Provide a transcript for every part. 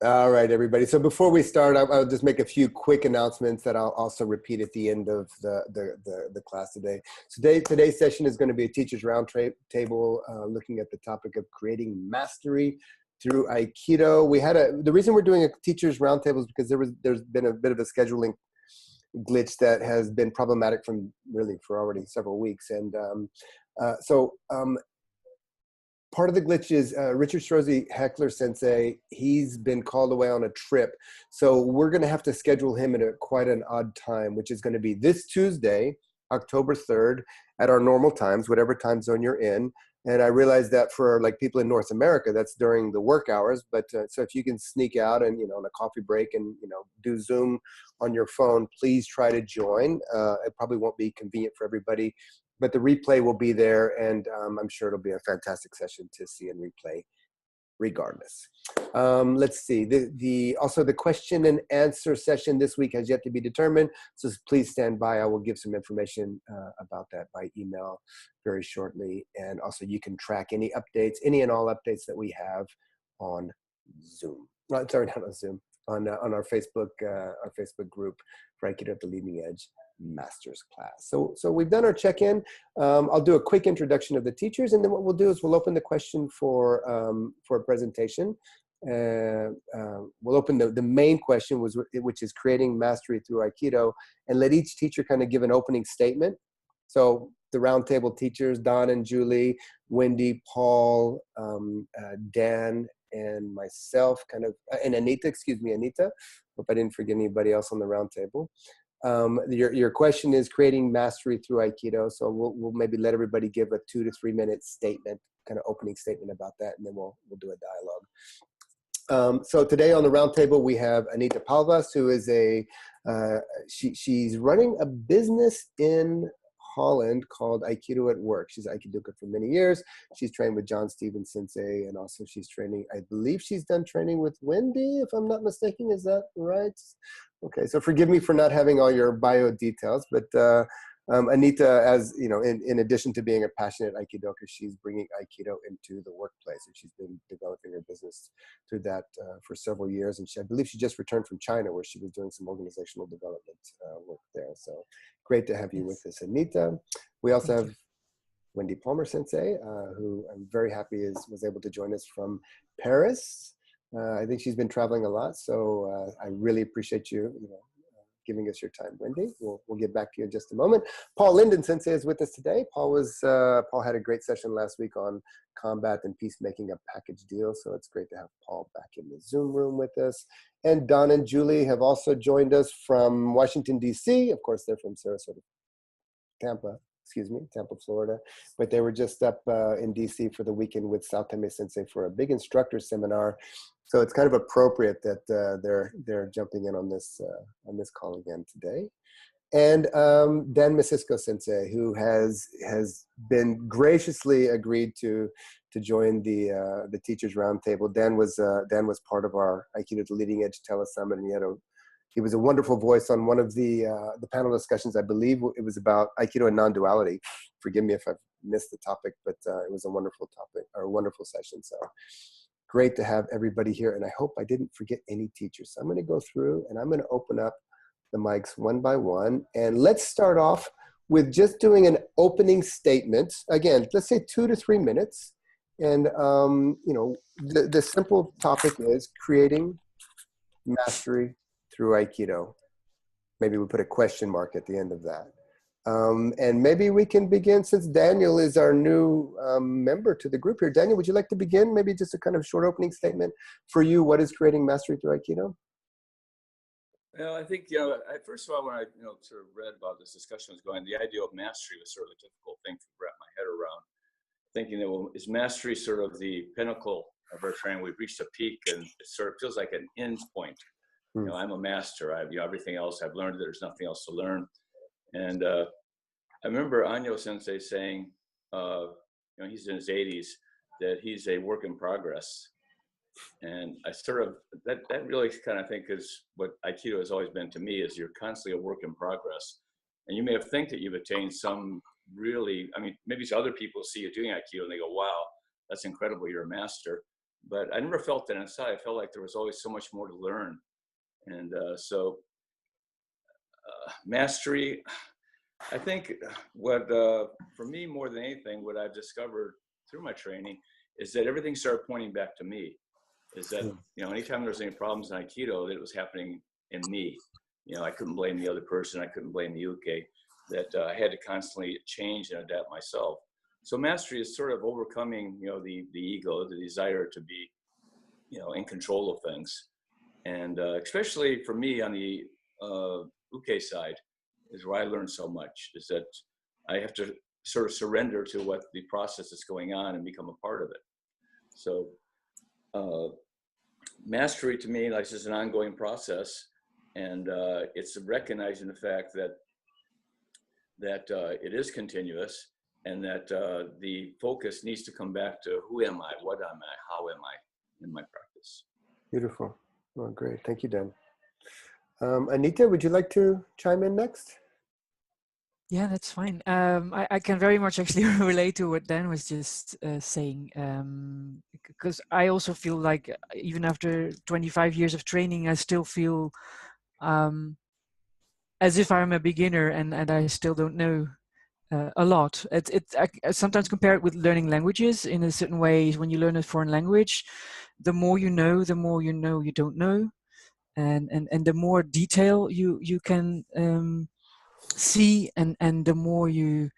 All right, everybody. So before we start, I'll just make a few quick announcements that I'll also repeat at the end of the class today. Today's session is going to be a teacher's roundtable looking at the topic of creating mastery through Aikido. The reason we're doing a teacher's roundtable is because there's been a bit of a scheduling glitch that has been problematic for already several weeks, and part of the glitch is Richard Strozzi, Heckler Sensei, he's been called away on a trip. So we're going to have to schedule him at quite an odd time, which is going to be this Tuesday, October 3rd, at our normal times, whatever time zone you're in. And I realize that for like people in North America, that's during the work hours. But so if you can sneak out and, on a coffee break and, do Zoom on your phone, please try to join. It probably won't be convenient for everybody, but the replay will be there, and I'm sure it'll be a fantastic session to see and replay regardless. Let's see. Also, the question and answer session this week has yet to be determined, so please stand by. I will give some information about that by email very shortly. And also, you can track any and all updates that we have on Zoom. Sorry, not on Zoom. On our Facebook group for Aikido at the Leading Edge Masters class. So we've done our check-in. I'll do a quick introduction of the teachers, and then what we'll do is we'll open the question for a presentation. We'll open the main question, which is creating mastery through Aikido, and let each teacher kind of give an opening statement. So the roundtable teachers, Don and Julie, Wendy, Paul, Dan, and myself, and Anita. Hope I didn't forget anybody else on the roundtable. Your question is creating mastery through Aikido. So we'll maybe let everybody give a 2 to 3 minute statement, kind of opening statement about that, and then we'll do a dialogue. So today on the roundtable we have Anita Paalvast, who is she's running a business in Holland called Aikido at Work. She's Aikidoka for many years. She's trained with John Stevens Sensei, and also she's training, I believe she's done training with Wendy, if I'm not mistaken. Is that right? Okay, so forgive me for not having all your bio details, but Anita, as you know, in addition to being a passionate Aikidoka, she's bringing Aikido into the workplace, and she's been developing her business through that for several years. And I believe she just returned from China, where she was doing some organizational development work there. So great to have you with us, Anita. We also have Wendy Palmer Sensei, who I'm very happy was able to join us from Paris. I think she's been traveling a lot, so I really appreciate you giving us your time, Wendy. We'll get back to you in just a moment. Paul Linden Sensei is with us today. Paul had a great session last week on combat and peacemaking, a package deal. So it's great to have Paul back in the Zoom room with us. And Don and Julie have also joined us from Washington, D.C. Of course, they're from Tampa, Florida. But they were just up in D.C. for the weekend with Sao Tome Sensei for a big instructor seminar. So it's kind of appropriate that they're jumping in on this call again today. And Dan Messisco Sensei, who has been graciously agreed to join the Teachers Roundtable. Dan was part of our Aikido at the Leading Edge Telesummit, and he was a wonderful voice on one of the panel discussions. I believe it was about Aikido and non-duality. Forgive me if I've missed the topic, but it was a wonderful topic, or a wonderful session. So great to have everybody here, and I hope I didn't forget any teachers. So I'm going to go through, and I'm going to open up the mics one by one, and let's start off with just doing an opening statement. Again, let's say 2 to 3 minutes, and the simple topic is creating mastery through Aikido. Maybe we put a question mark at the end of that. And maybe we can begin, since Daniel is our new member to the group here. Daniel, would you like to begin? Maybe just a kind of short opening statement for you. What is creating mastery through Aikido? Well, I think, first of all, when I sort of read about this discussion was going, the idea of mastery was sort of a difficult thing to wrap my head around. Thinking that, well, is mastery sort of the pinnacle of our training? We've reached a peak, and it sort of feels like an end point. I'm a master. Everything else I've learned. There's nothing else to learn. And I remember Anyo Sensei saying, he's in his 80s, that he's a work in progress. And I sort of, that really kind of think is what Aikido has always been to me, is you're constantly a work in progress. And you may have think that you've attained some really, maybe other people see you doing Aikido and they go, wow, that's incredible, you're a master. but I never felt that inside. I felt like there was always so much more to learn. And mastery, I think what, for me, more than anything, what I've discovered through my training is that everything started pointing back to me. Is that, you know, anytime there was any problems in Aikido, that it was happening in me. You know, I couldn't blame the other person. I couldn't blame the uke. That I had to constantly change and adapt myself. So mastery is sort of overcoming, you know, the ego, the desire to be, you know, in control of things. And especially for me on the uke side is where I learned so much, is that I have to sort of surrender to what the process is going on and become a part of it. So mastery to me, like, is an ongoing process, and it's recognizing the fact that it is continuous, and that the focus needs to come back to who am I, what am I, how am I in my practice. Beautiful. Well, great. Thank you, Dan. Anita, would you like to chime in next? Yeah, that's fine. I can very much actually relate to what Dan was just saying, because I also feel like even after 25 years of training, I still feel as if I'm a beginner and I still don't know a lot. I sometimes compare it with learning languages in a certain way. When you learn a foreign language, the more you know you don't know, and the more detail you can see, and the more you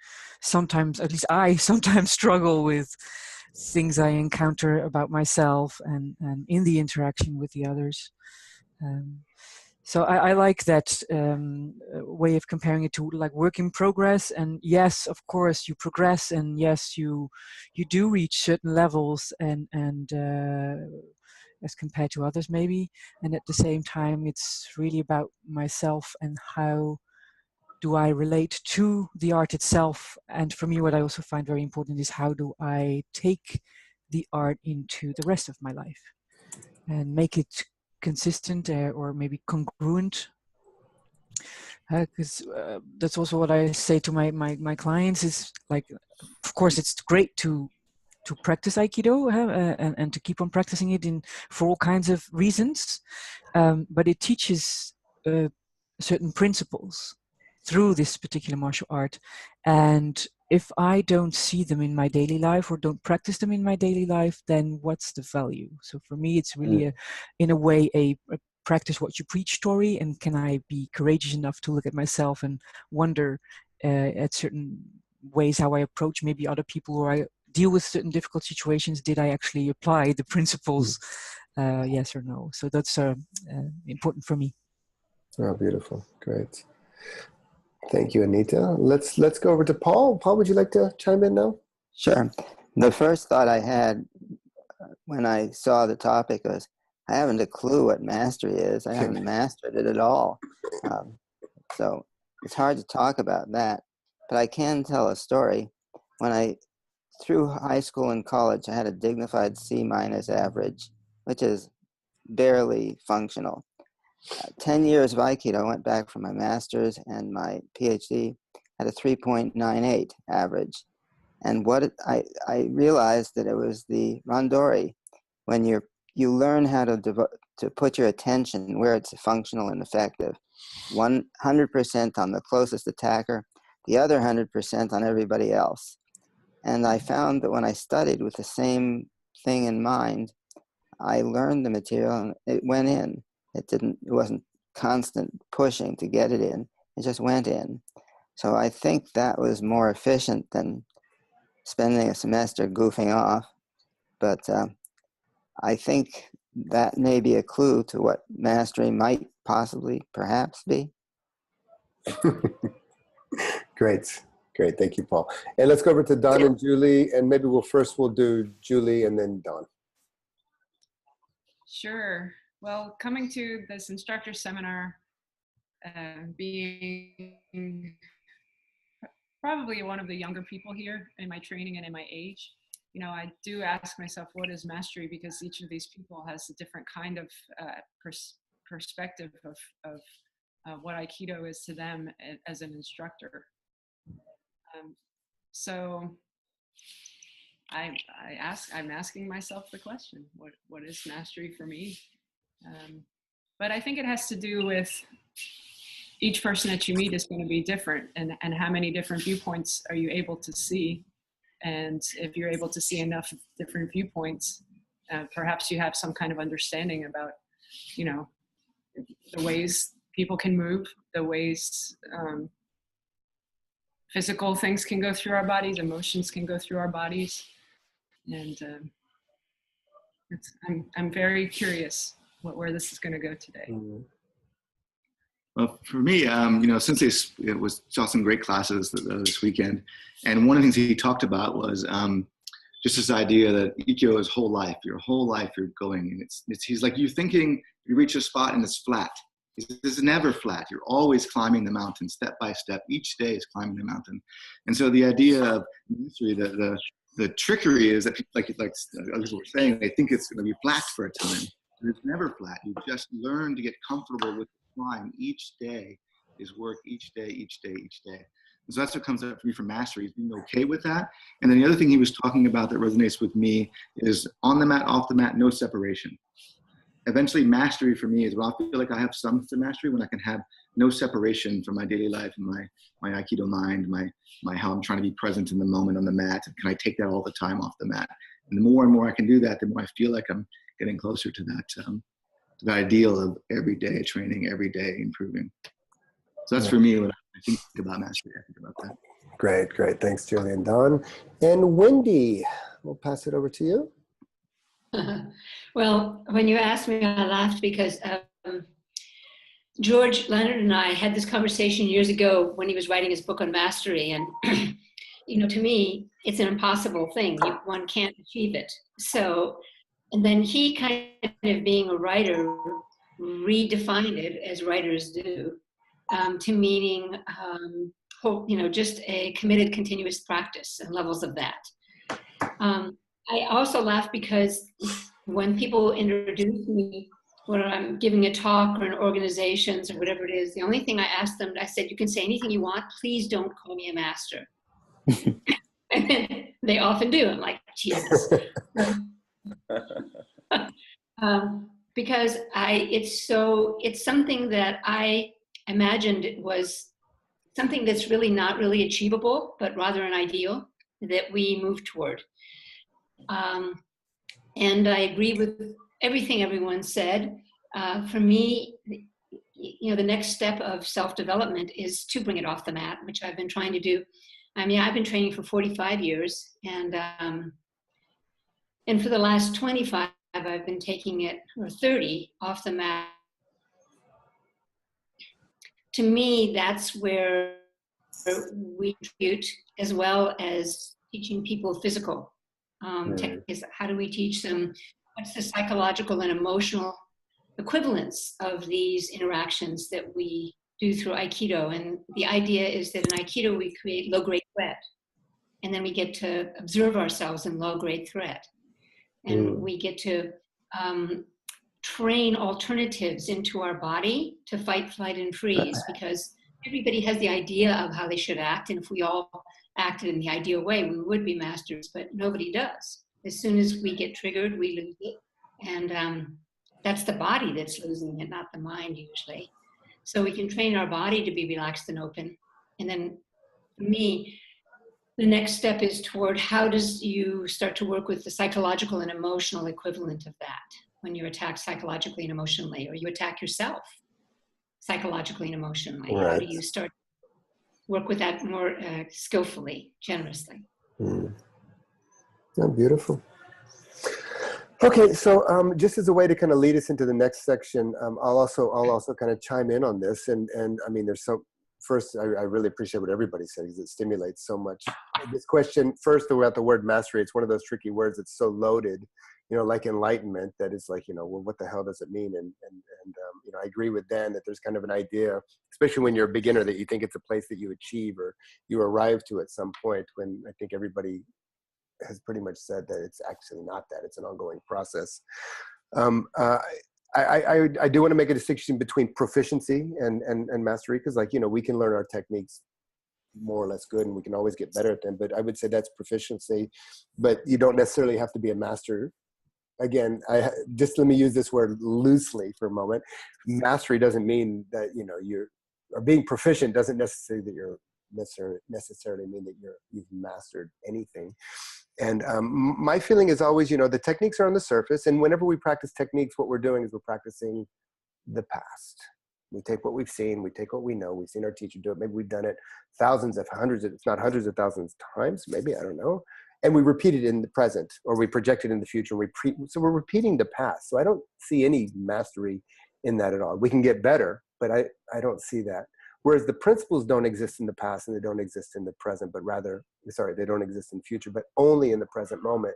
sometimes, at least I sometimes, struggle with things I encounter about myself and in the interaction with the others. So I like that way of comparing it to like work in progress. And yes, of course you progress, and yes, you do reach certain levels, and as compared to others maybe. And at the same time, it's really about myself and how do I relate to the art itself. And for me, what I also find very important is how do I take the art into the rest of my life and make it consistent or maybe congruent, because that's also what I say to my clients is like, of course it's great to practice Aikido and to keep on practicing it for all kinds of reasons, but it teaches certain principles through this particular martial art, and if I don't see them in my daily life or don't practice them in my daily life, then what's the value? So for me, it's really in a way a practice what you preach story. And can I be courageous enough to look at myself and wonder at certain ways how I approach maybe other people, or I deal with certain difficult situations? Did I actually apply the principles, yes or no? So that's important for me. Oh, beautiful. Great. Thank you, Anita. Let's go over to Paul. Paul, would you like to chime in now? Sure. The first thought I had when I saw the topic was, I haven't a clue what mastery is. I haven't mastered it at all. So it's hard to talk about that. But I can tell a story. Through high school and college, I had a dignified C- average, which is barely functional. 10 years of Aikido, I went back for my master's and my PhD, had a 3.98 average. And I realized that it was the randori. When you learn how to put your attention where it's functional and effective, 100% on the closest attacker, the other 100% on everybody else. And I found that when I studied with the same thing in mind, I learned the material and it went in. It wasn't constant pushing to get it in. It just went in. So I think that was more efficient than spending a semester goofing off. But I think that may be a clue to what mastery might possibly, perhaps be. Great. Thank you, Paul. And let's go over to Don and Julie, and maybe we'll do Julie and then Don. Sure. Well, coming to this instructor seminar, being probably one of the younger people here in my training and in my age, you know, I do ask myself, what is mastery? Because each of these people has a different kind of perspective of what Aikido is to them as an instructor. So I'm asking myself the question, what is mastery for me? But I think it has to do with each person that you meet is going to be different, and how many different viewpoints are you able to see? And if you're able to see enough different viewpoints, perhaps you have some kind of understanding about, you know, the ways people can move, the ways physical things can go through our bodies, emotions can go through our bodies. And I'm very curious where this is going to go today. Mm-hmm. Well, for me, you know, Sensei saw some great classes this weekend, and one of the things he talked about was just this idea that Aikido is whole life. Your whole life you're going, and he's like, you're thinking you reach a spot and it's flat. This is never flat. You're always climbing the mountain, step by step. Each day is climbing the mountain. And so the idea of mastery, the trickery is that, like others were saying, they think it's going to be flat for a time. But it's never flat. You just learn to get comfortable with the climb. Each day is work. Each day, each day, each day. And so that's what comes up for me from mastery, is being okay with that. And then the other thing he was talking about that resonates with me is on the mat, off the mat, no separation. Eventually, mastery for me is when I feel like I have some mastery, when I can have no separation from my daily life and my Aikido mind, my how I'm trying to be present in the moment on the mat. Can I take that all the time off the mat? And the more and more I can do that, the more I feel like I'm getting closer to that ideal of every day training, every day improving. So that's for me when I think about mastery. I think about that. Great. Thanks, Julian. Don and Wendy, we'll pass it over to you. Well, when you asked me, I laughed because George Leonard and I had this conversation years ago when he was writing his book on mastery. And, you know, to me, it's an impossible thing. One can't achieve it. So, and then he kind of being a writer, redefined it, as writers do, to meaning, you know, just a committed continuous practice and levels of that. I also laugh because when people introduce me, when I'm giving a talk or in organizations or whatever it is, the only thing I ask them, I said, you can say anything you want, please don't call me a master. And they often do. I'm like, Jesus. Because it's something that I imagined it was something that's really not really achievable, but rather an ideal that we move toward. And I agree with everything everyone said. For me, you know, the next step of self-development is to bring it off the mat, which I've been trying to do. I mean, I've been training for 45 years, and for the last 25, I've been taking it, or 30, off the mat. To me, that's where we contribute, as well as teaching people physical. Is how do we teach them what's the psychological and emotional equivalence of these interactions that we do through Aikido. And the idea is that in Aikido we create low-grade threat, and then we get to observe ourselves in low-grade threat, and we get to train alternatives into our body to fight, flight, and freeze, because everybody has the idea of how they should act, and if we all acted in the ideal way, we would be masters, but nobody does. As soon as we get triggered, we lose it. And that's the body that's losing it, not the mind usually. So we can train our body to be relaxed and open. And then for me, the next step is toward how does you start to work with the psychological and emotional equivalent of that when you're attacked psychologically and emotionally, or you attack yourself psychologically and emotionally. Right. How do you start work with that more skillfully, generously? Oh, beautiful. Okay, so just as a way to kind of lead us into the next section, I'll also kind of chime in on this, and I mean, there's so. First, I really appreciate what everybody said, because it stimulates so much. This question first about the word mastery, it's one of those tricky words that's so loaded, you know, like enlightenment, that it's like, you know, well, what the hell does it mean? And you know, I agree with Dan that there's kind of an idea, especially when you're a beginner, that you think it's a place that you achieve or you arrive to at some point, when I think everybody has pretty much said that it's actually not that. It's an ongoing process. I do want to make a distinction between proficiency and mastery, because, like, you know, we can learn our techniques more or less good, and we can always get better at them. But I would say that's proficiency, but you don't necessarily have to be a master. Again, just let me use this word loosely for a moment. Mastery doesn't mean that, you know, or being proficient doesn't necessarily mean that you've mastered anything. And my feeling is always, you know, the techniques are on the surface, and whenever we practice techniques, what we're doing is we're practicing the past. We take what we've seen, we take what we know, we've seen our teacher do it, maybe we've done it thousands of hundreds, if not hundreds of thousands of times, maybe, I don't know. And we repeat it in the present, or we project it in the future. So we're repeating the past. So I don't see any mastery in that at all. We can get better, but I don't see that. Whereas the principles don't exist in the past and they don't exist in the present, but rather, sorry, they don't exist in the future, but only in the present moment.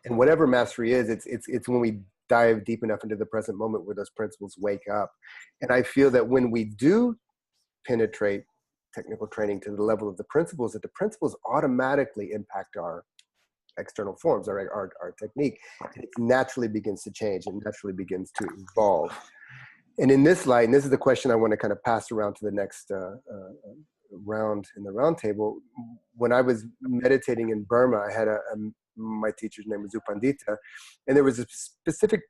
And whatever mastery is, it's when we dive deep enough into the present moment where those principles wake up. And I feel that when we do penetrate technical training to the level of the principles, that the principles automatically impact our external forms, our technique, and it naturally begins to change and naturally begins to evolve. And in this light, and this is the question I want to kind of pass around to the next round in the roundtable. When I was meditating in Burma, I had my teacher's name was Upandita, and there was a specific,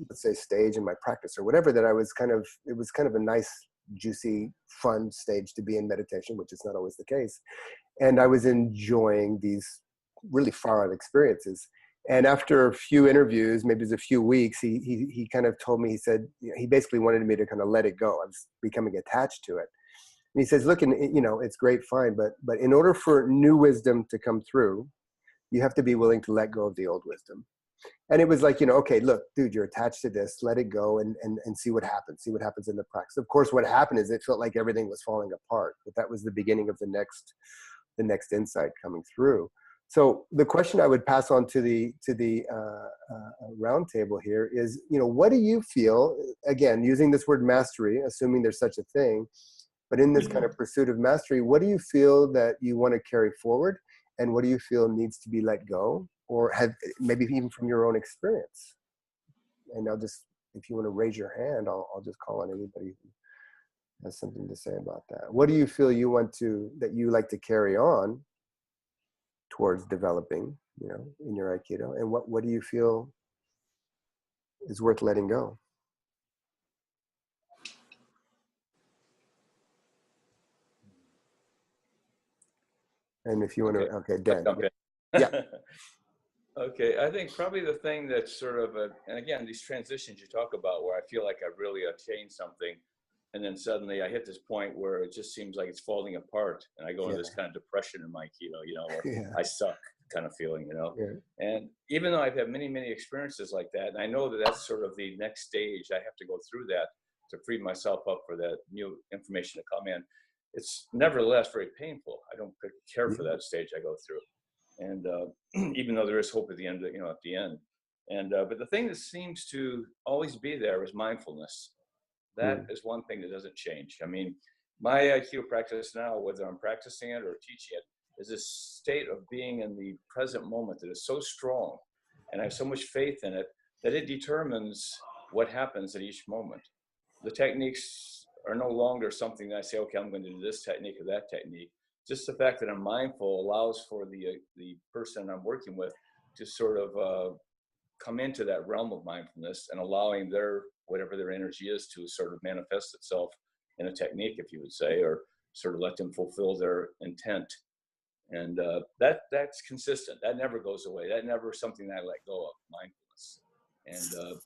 let's say, stage in my practice or whatever that it was kind of a nice, juicy, fun stage to be in meditation, which is not always the case. And I was enjoying these really far out experiences. And after a few interviews, maybe it was a few weeks, he kind of told me, he said, you know, he basically wanted me to kind of let it go. I was becoming attached to it. And he says, look, and you know, it's great, fine, but in order for new wisdom to come through, you have to be willing to let go of the old wisdom. And it was like, you know, okay, look, dude, you're attached to this, let it go and see what happens in the practice. Of course, what happened is it felt like everything was falling apart, but that was the beginning of the next insight coming through. So the question I would pass on to the round table here is, you know, what do you feel, again, using this word mastery, assuming there's such a thing, but in this kind of pursuit of mastery, what do you feel that you want to carry forward? And what do you feel needs to be let go, or have maybe even from your own experience? And I'll just, if you want to raise your hand, I'll just call on anybody who has something to say about that. What do you feel that you like to carry on towards developing, you know, in your Aikido? And what do you feel is worth letting go? And if you want to, okay, Dan. Okay. Yeah. Okay, I think probably the thing that's sort of and again, these transitions you talk about where I feel like I've really changed something, and then suddenly I hit this point where it just seems like it's falling apart, and I go into this kind of depression in my Aikido, you know, where I suck kind of feeling, you know. Yeah. And even though I've had many, many experiences like that, and I know that that's sort of the next stage, I have to go through that to free myself up for that new information to come in. It's nevertheless very painful. I don't care for that stage I go through. And even though there is hope at the end, you know, at the end. And but the thing that seems to always be there is mindfulness. That is one thing that doesn't change. I mean, my Aikido practice now, whether I'm practicing it or teaching it, is this state of being in the present moment that is so strong, and I have so much faith in it that it determines what happens at each moment. The techniques are no longer something that I say, okay, I'm going to do this technique or that technique. Just the fact that I'm mindful allows for the person I'm working with to sort of come into that realm of mindfulness and allowing whatever their energy is to sort of manifest itself in a technique, if you would say, or sort of let them fulfill their intent. And that's consistent. That never goes away. That never is something that I let go of, mindfulness. And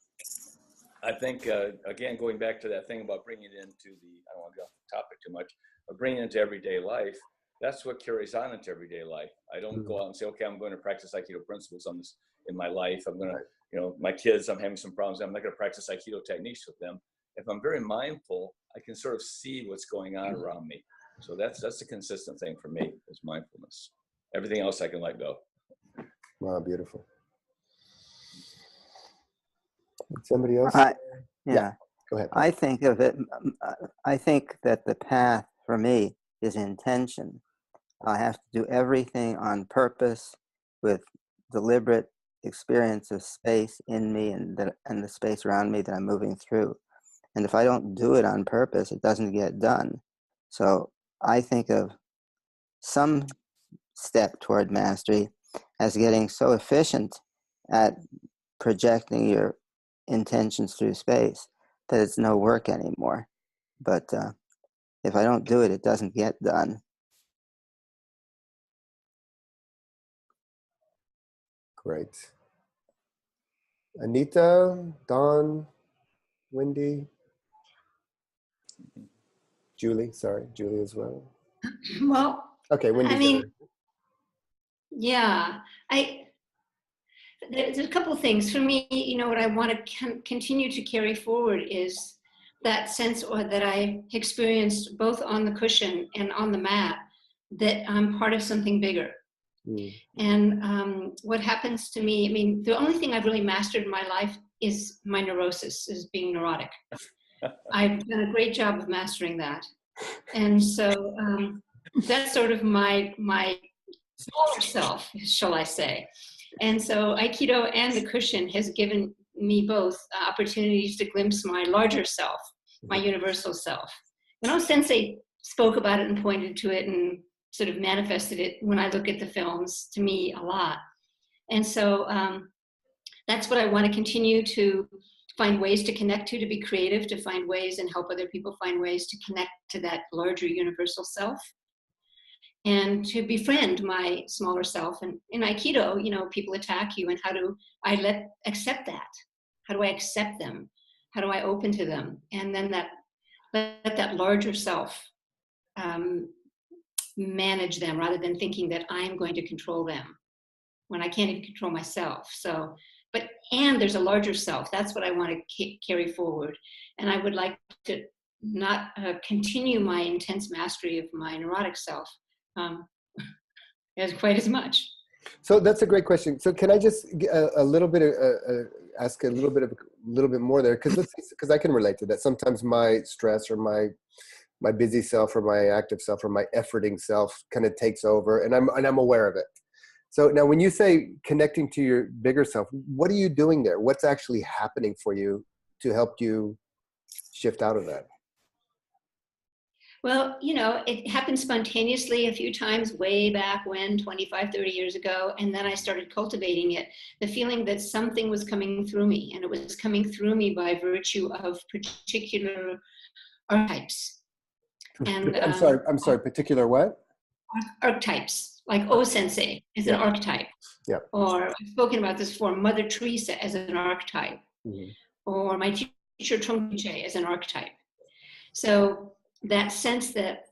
I think, again, going back to that thing about bringing it into I don't want to get off the topic too much, but bringing it into everyday life, that's what carries on into everyday life. I don't go out and say, okay, I'm going to practice Aikido principles on this in my life. I'm going to, you know, my kids, I'm having some problems. I'm not going to practice Aikido techniques with them. If I'm very mindful, I can sort of see what's going on around me. So that's a consistent thing for me, is mindfulness. Everything else I can let go. Wow, beautiful. Somebody else? Yeah. Go ahead. I think of it, I think that the path for me is intention. I have to do everything on purpose with deliberate experience of space in me and the space around me that I'm moving through. And if I don't do it on purpose, it doesn't get done. So I think of some step toward mastery as getting so efficient at projecting your intentions through space that it's no work anymore. But if I don't do it, it doesn't get done. Great. Anita, Dawn, Wendy, Julie as well. Well, Okay, Wendy's I mean, there. yeah, there's a couple of things for me. You know, what I want to continue to carry forward is that sense, or that I experienced both on the cushion and on the mat, that I'm part of something bigger. And what happens to me, I mean, the only thing I've really mastered in my life is my neurosis, is being neurotic. I've done a great job of mastering that. And so that's sort of my smaller self, shall I say. And so Aikido and the cushion has given me both opportunities to glimpse my larger self, my universal self. And Sensei spoke about it and pointed to it and sort of manifested it when I look at the films, to me a lot. And so that's what I want to continue to find ways to connect to be creative, to find ways and help other people find ways to connect to that larger universal self, and to befriend my smaller self. And in Aikido, you know, people attack you, and how do I accept that? How do I accept them? How do I open to them? And then let that larger self manage them, rather than thinking that I'm going to control them when I can't even control myself. So, and there's a larger self. That's what I want to carry forward. And I would like to not continue my intense mastery of my neurotic self as quite as much. So that's a great question. So can I just a little bit ask a little bit more there, because I can relate to that. Sometimes my stress or my busy self or my active self or my efforting self kind of takes over, and I'm aware of it. So now when you say connecting to your bigger self, what are you doing there? What's actually happening for you to help you shift out of that? Well, you know, it happened spontaneously a few times way back when, 25, 30 years ago, and then I started cultivating it, the feeling that something was coming through me, and it was coming through me by virtue of particular archetypes. And I'm sorry, particular what? Archetypes, like O-sensei is an archetype. Yeah. Or I've spoken about this before, Mother Teresa as an archetype. Mm-hmm. Or my teacher Trungche as an archetype. So that sense that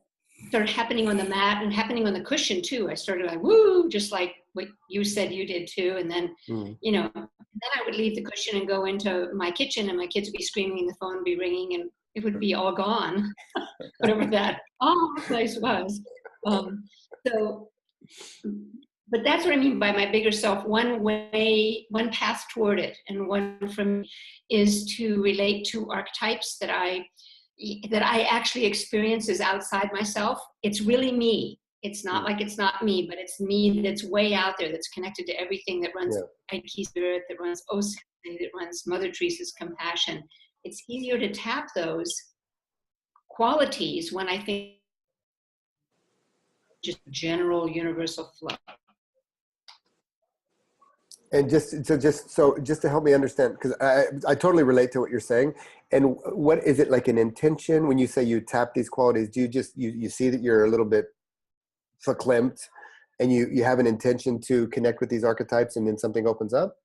started happening on the mat and happening on the cushion too. I started like, woo, just like what you said you did too. And then, you know, then I would leave the cushion and go into my kitchen, and my kids would be screaming and the phone would be ringing and it would be all gone, whatever that place was. But that's what I mean by my bigger self. One path toward it, and one from is to relate to archetypes that I actually experience as outside myself. It's really me. It's not like it's not me, but it's me that's way out there, that's connected to everything that runs Aikido Spirit, that runs O-Sensei, that runs Mother Teresa's compassion. It's easier to tap those qualities when I think just general universal flow. And just to help me understand, because I totally relate to what you're saying. And what is it, like an intention when you say you tap these qualities? Do you just you see that you're a little bit verklempt, and you have an intention to connect with these archetypes, and then something opens up?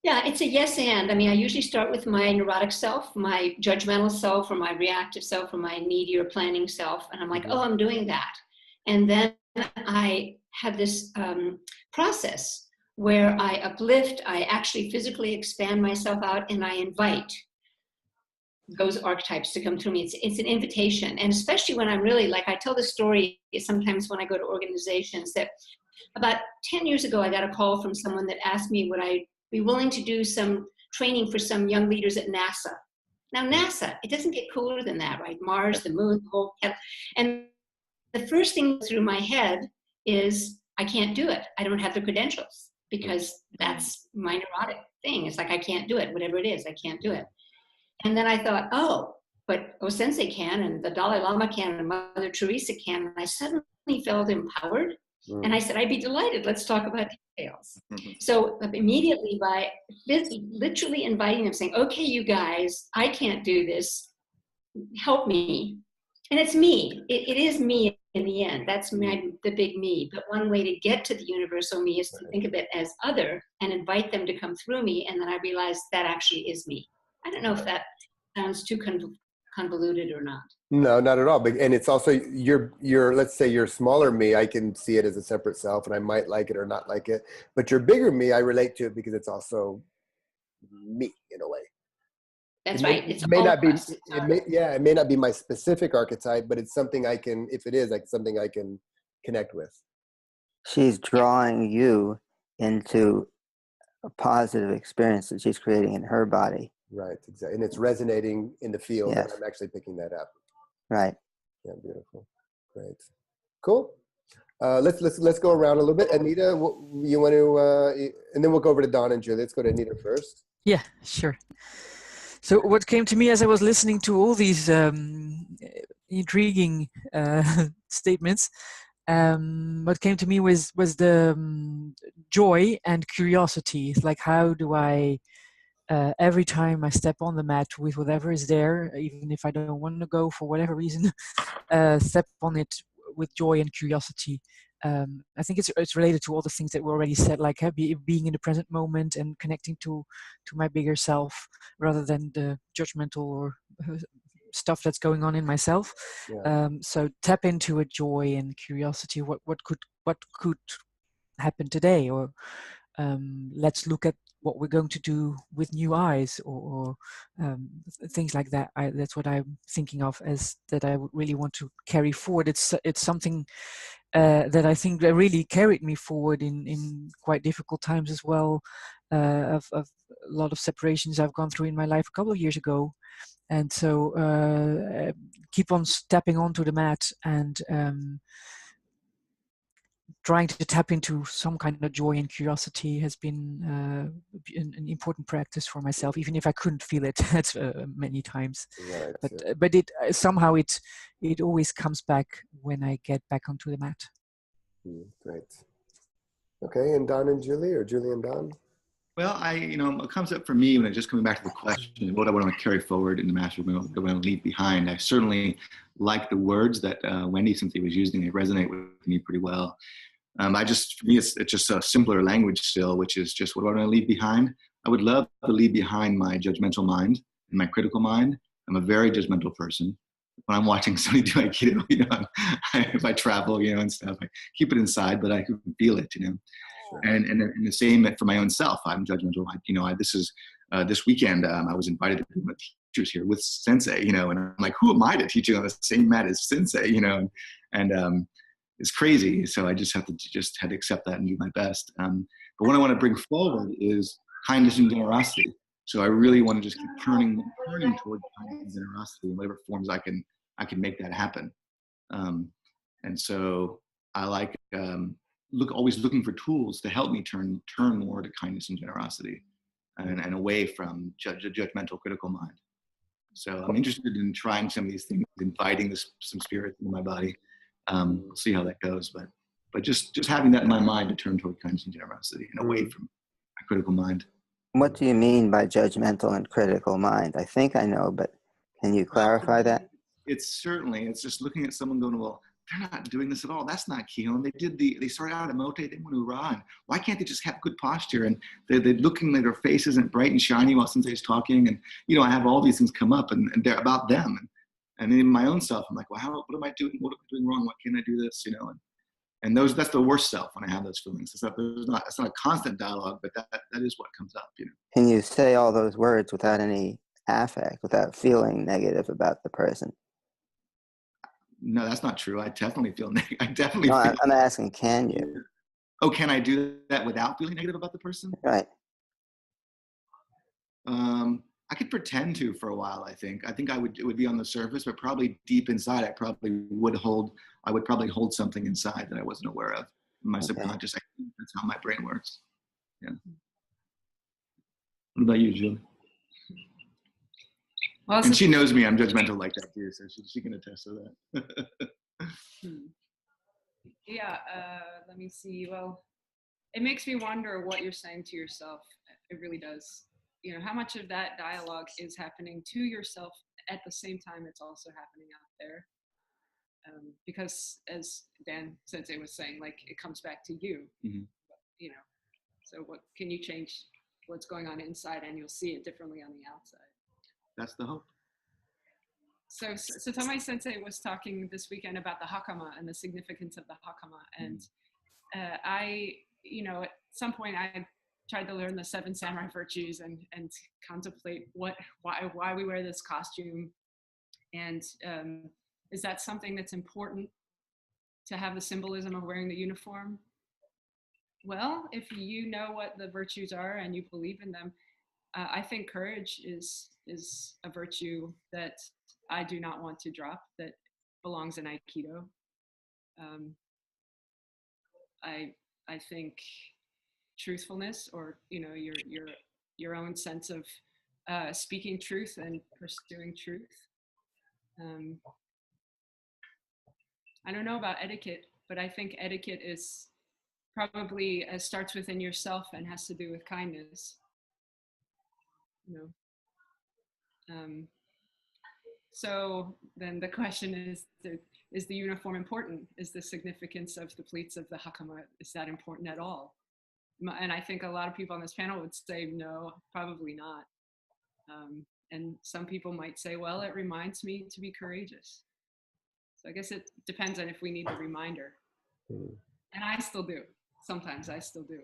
Yeah, it's a yes and. I mean, I usually start with my neurotic self, my judgmental self, or my reactive self, or my needy or planning self, and I'm like, oh, I'm doing that. And then I have this process where I uplift, I actually physically expand myself out, and I invite those archetypes to come through me. It's an invitation. And especially when I'm really, like I tell the story sometimes when I go to organizations, that about 10 years ago, I got a call from someone that asked me, would I be willing to do some training for some young leaders at NASA? Now NASA, it doesn't get cooler than that, right? Mars, the moon, the whole, and the first thing through my head is, I can't do it. I don't have the credentials, because that's my neurotic thing. It's like, I can't do it, whatever it is, I can't do it. And then I thought, oh, but Sensei can, and the Dalai Lama can, and Mother Teresa can. And I suddenly felt empowered. And I said, I'd be delighted. Let's talk about details. So immediately by literally inviting them, saying, okay, you guys, I can't do this. Help me. And it's me. It is me in the end. That's the big me. But one way to get to the universal me is to think of it as other and invite them to come through me. And then I realized that actually is me. I don't know if that sounds too convoluted or not. No, not at all. But and it's also your let's say your smaller me, I can see it as a separate self, and I might like it or not like it. But your bigger me, I relate to it because it's also me in a way. That's right. It's it may all not be. of us. It may not be my specific archetype, but it's something I can. If it is, like something I can connect with. She's drawing you into a positive experience that she's creating in her body. Right, exactly, and it's resonating in the field, Yes. and I'm actually picking that up. Right. Yeah, beautiful, great, cool. Let's go around a little bit. Anita, you want to, and then we'll go over to Don and Julie. Let's go to Anita first. Yeah, sure. So what came to me as I was listening to all these intriguing statements, what came to me was the joy and curiosity. It's like, how do I, every time I step on the mat with whatever is there, even if I don't want to go for whatever reason, step on it with joy and curiosity. I think it's related to all the things that were already said, like being in the present moment and connecting to my bigger self rather than the judgmental or stuff that's going on in myself. Yeah. So tap into a joy and curiosity. What could happen today, or let's look at what we're going to do with new eyes, or things like that. That's what I'm thinking of as that I would really want to carry forward. It's something that I think that really carried me forward in quite difficult times as well, of a lot of separations I've gone through in my life a couple of years ago. And so keep on stepping onto the mat and trying to tap into some kind of joy and curiosity has been an important practice for myself, even if I couldn't feel it many times. Right. But it somehow it always comes back when I get back onto the mat. Great. Okay, and Don and Julie, or Julie and Don? Well, it comes up for me when it's just coming back to the question, what I want to carry forward in the master, what I want to leave behind. I certainly like the words that Wendy, since he was using, they resonate with me pretty well. For me, it's just a simpler language still, which is just what do I want to leave behind? I would love to leave behind my judgmental mind and my critical mind. I'm a very judgmental person. When I'm watching somebody do Aikido, if I travel, and stuff, I keep it inside, but I can feel it, Sure. And the same for my own self. I'm judgmental. This weekend, I was invited to be one of the teachers here with Sensei, and I'm like, who am I to teach on the same mat as Sensei, and it's crazy. So I just had to accept that and do my best. But what I want to bring forward is kindness and generosity. So I really want to just keep turning towards kindness and generosity in whatever forms I can make that happen. And so I like always looking for tools to help me turn more to kindness and generosity, and away from judgmental, critical mind. So I'm interested in trying some of these things, inviting some spirit into my body. We'll see how that goes, but just having that in my mind to turn toward kindness and generosity and away from my critical mind. What do you mean by judgmental and critical mind? I think I know, but can you clarify that? It's just looking at someone going, well, they're not doing this at all. That's not Kihon. They started out at Mote, they went to Ra. Why can't they just have good posture? And they're looking at their face isn't bright and shiny while Sensei's talking. And, I have all these things come up and they're about them. And then in my own self, I'm like, well, what am I doing? What am I doing wrong? Why can't I do this? And that's the worst self when I have those feelings. It's not a constant dialogue, but that is what comes up, Can you say all those words without any affect, without feeling negative about the person? No, that's not true. I definitely feel negative. I'm asking, can you? Oh, can I do that without feeling negative about the person? Right. I could pretend to for a while. I think it would be on the surface, but probably deep inside, I would probably hold something inside that I wasn't aware of. My subconscious. That's how my brain works. Yeah. What about you, Julie? Well, And she knows me, I'm judgmental like that too, so she can attest to that. yeah, let me see. Well, it makes me wonder what you're saying to yourself. It really does. You know, how much of that dialogue is happening to yourself at the same time it's also happening out there? Because as Dan Sensei was saying, like, it comes back to you, you know, so what can you change what's going on inside, and you'll see it differently on the outside. That's the hope. So Tomai Sensei was talking this weekend about the hakama and the significance of the hakama. And I, you know, at some point I tried to learn the 7 samurai virtues and contemplate why we wear this costume. And is that something that's important to have the symbolism of wearing the uniform? Well, if you know what the virtues are and you believe in them, I think courage is a virtue that I do not want to drop, that belongs in Aikido. I think truthfulness, or, you know, your own sense of speaking truth and pursuing truth. I don't know about etiquette, but I think etiquette is probably starts within yourself and has to do with kindness. You know. So then the question is the uniform important? Is the significance of the pleats of the hakama, is that important at all? And I think a lot of people on this panel would say, no, probably not. And some people might say, well, it reminds me to be courageous. So I guess it depends on if we need the reminder. And I still do. Sometimes I still do.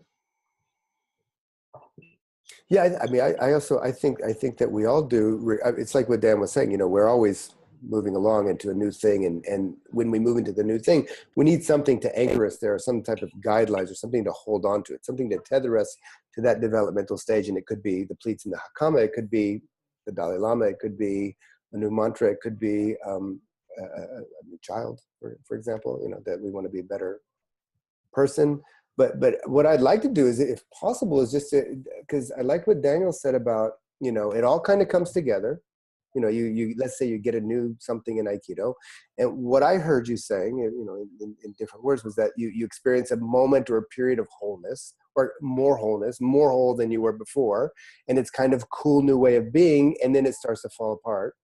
Yeah, I mean, I think that we all do. It's like what Dan was saying, you know, we're always moving along into a new thing. And when we move into the new thing, we need something to anchor us there, some type of guidelines or something to hold on to it, something to tether us to that developmental stage. And it could be the pleats and the hakama, it could be the Dalai Lama, it could be a new mantra, it could be a new child, for example, you know, that we want to be a better person. But what I'd like to do is, if possible, is just to, because I like what Daniel said about, you know, it all kind of comes together. You know, you let's say you get a new something in Aikido, and what I heard you saying, you know, in different words, was that you experience a moment or a period of wholeness, or more whole than you were before, and it's kind of cool new way of being, and then it starts to fall apart,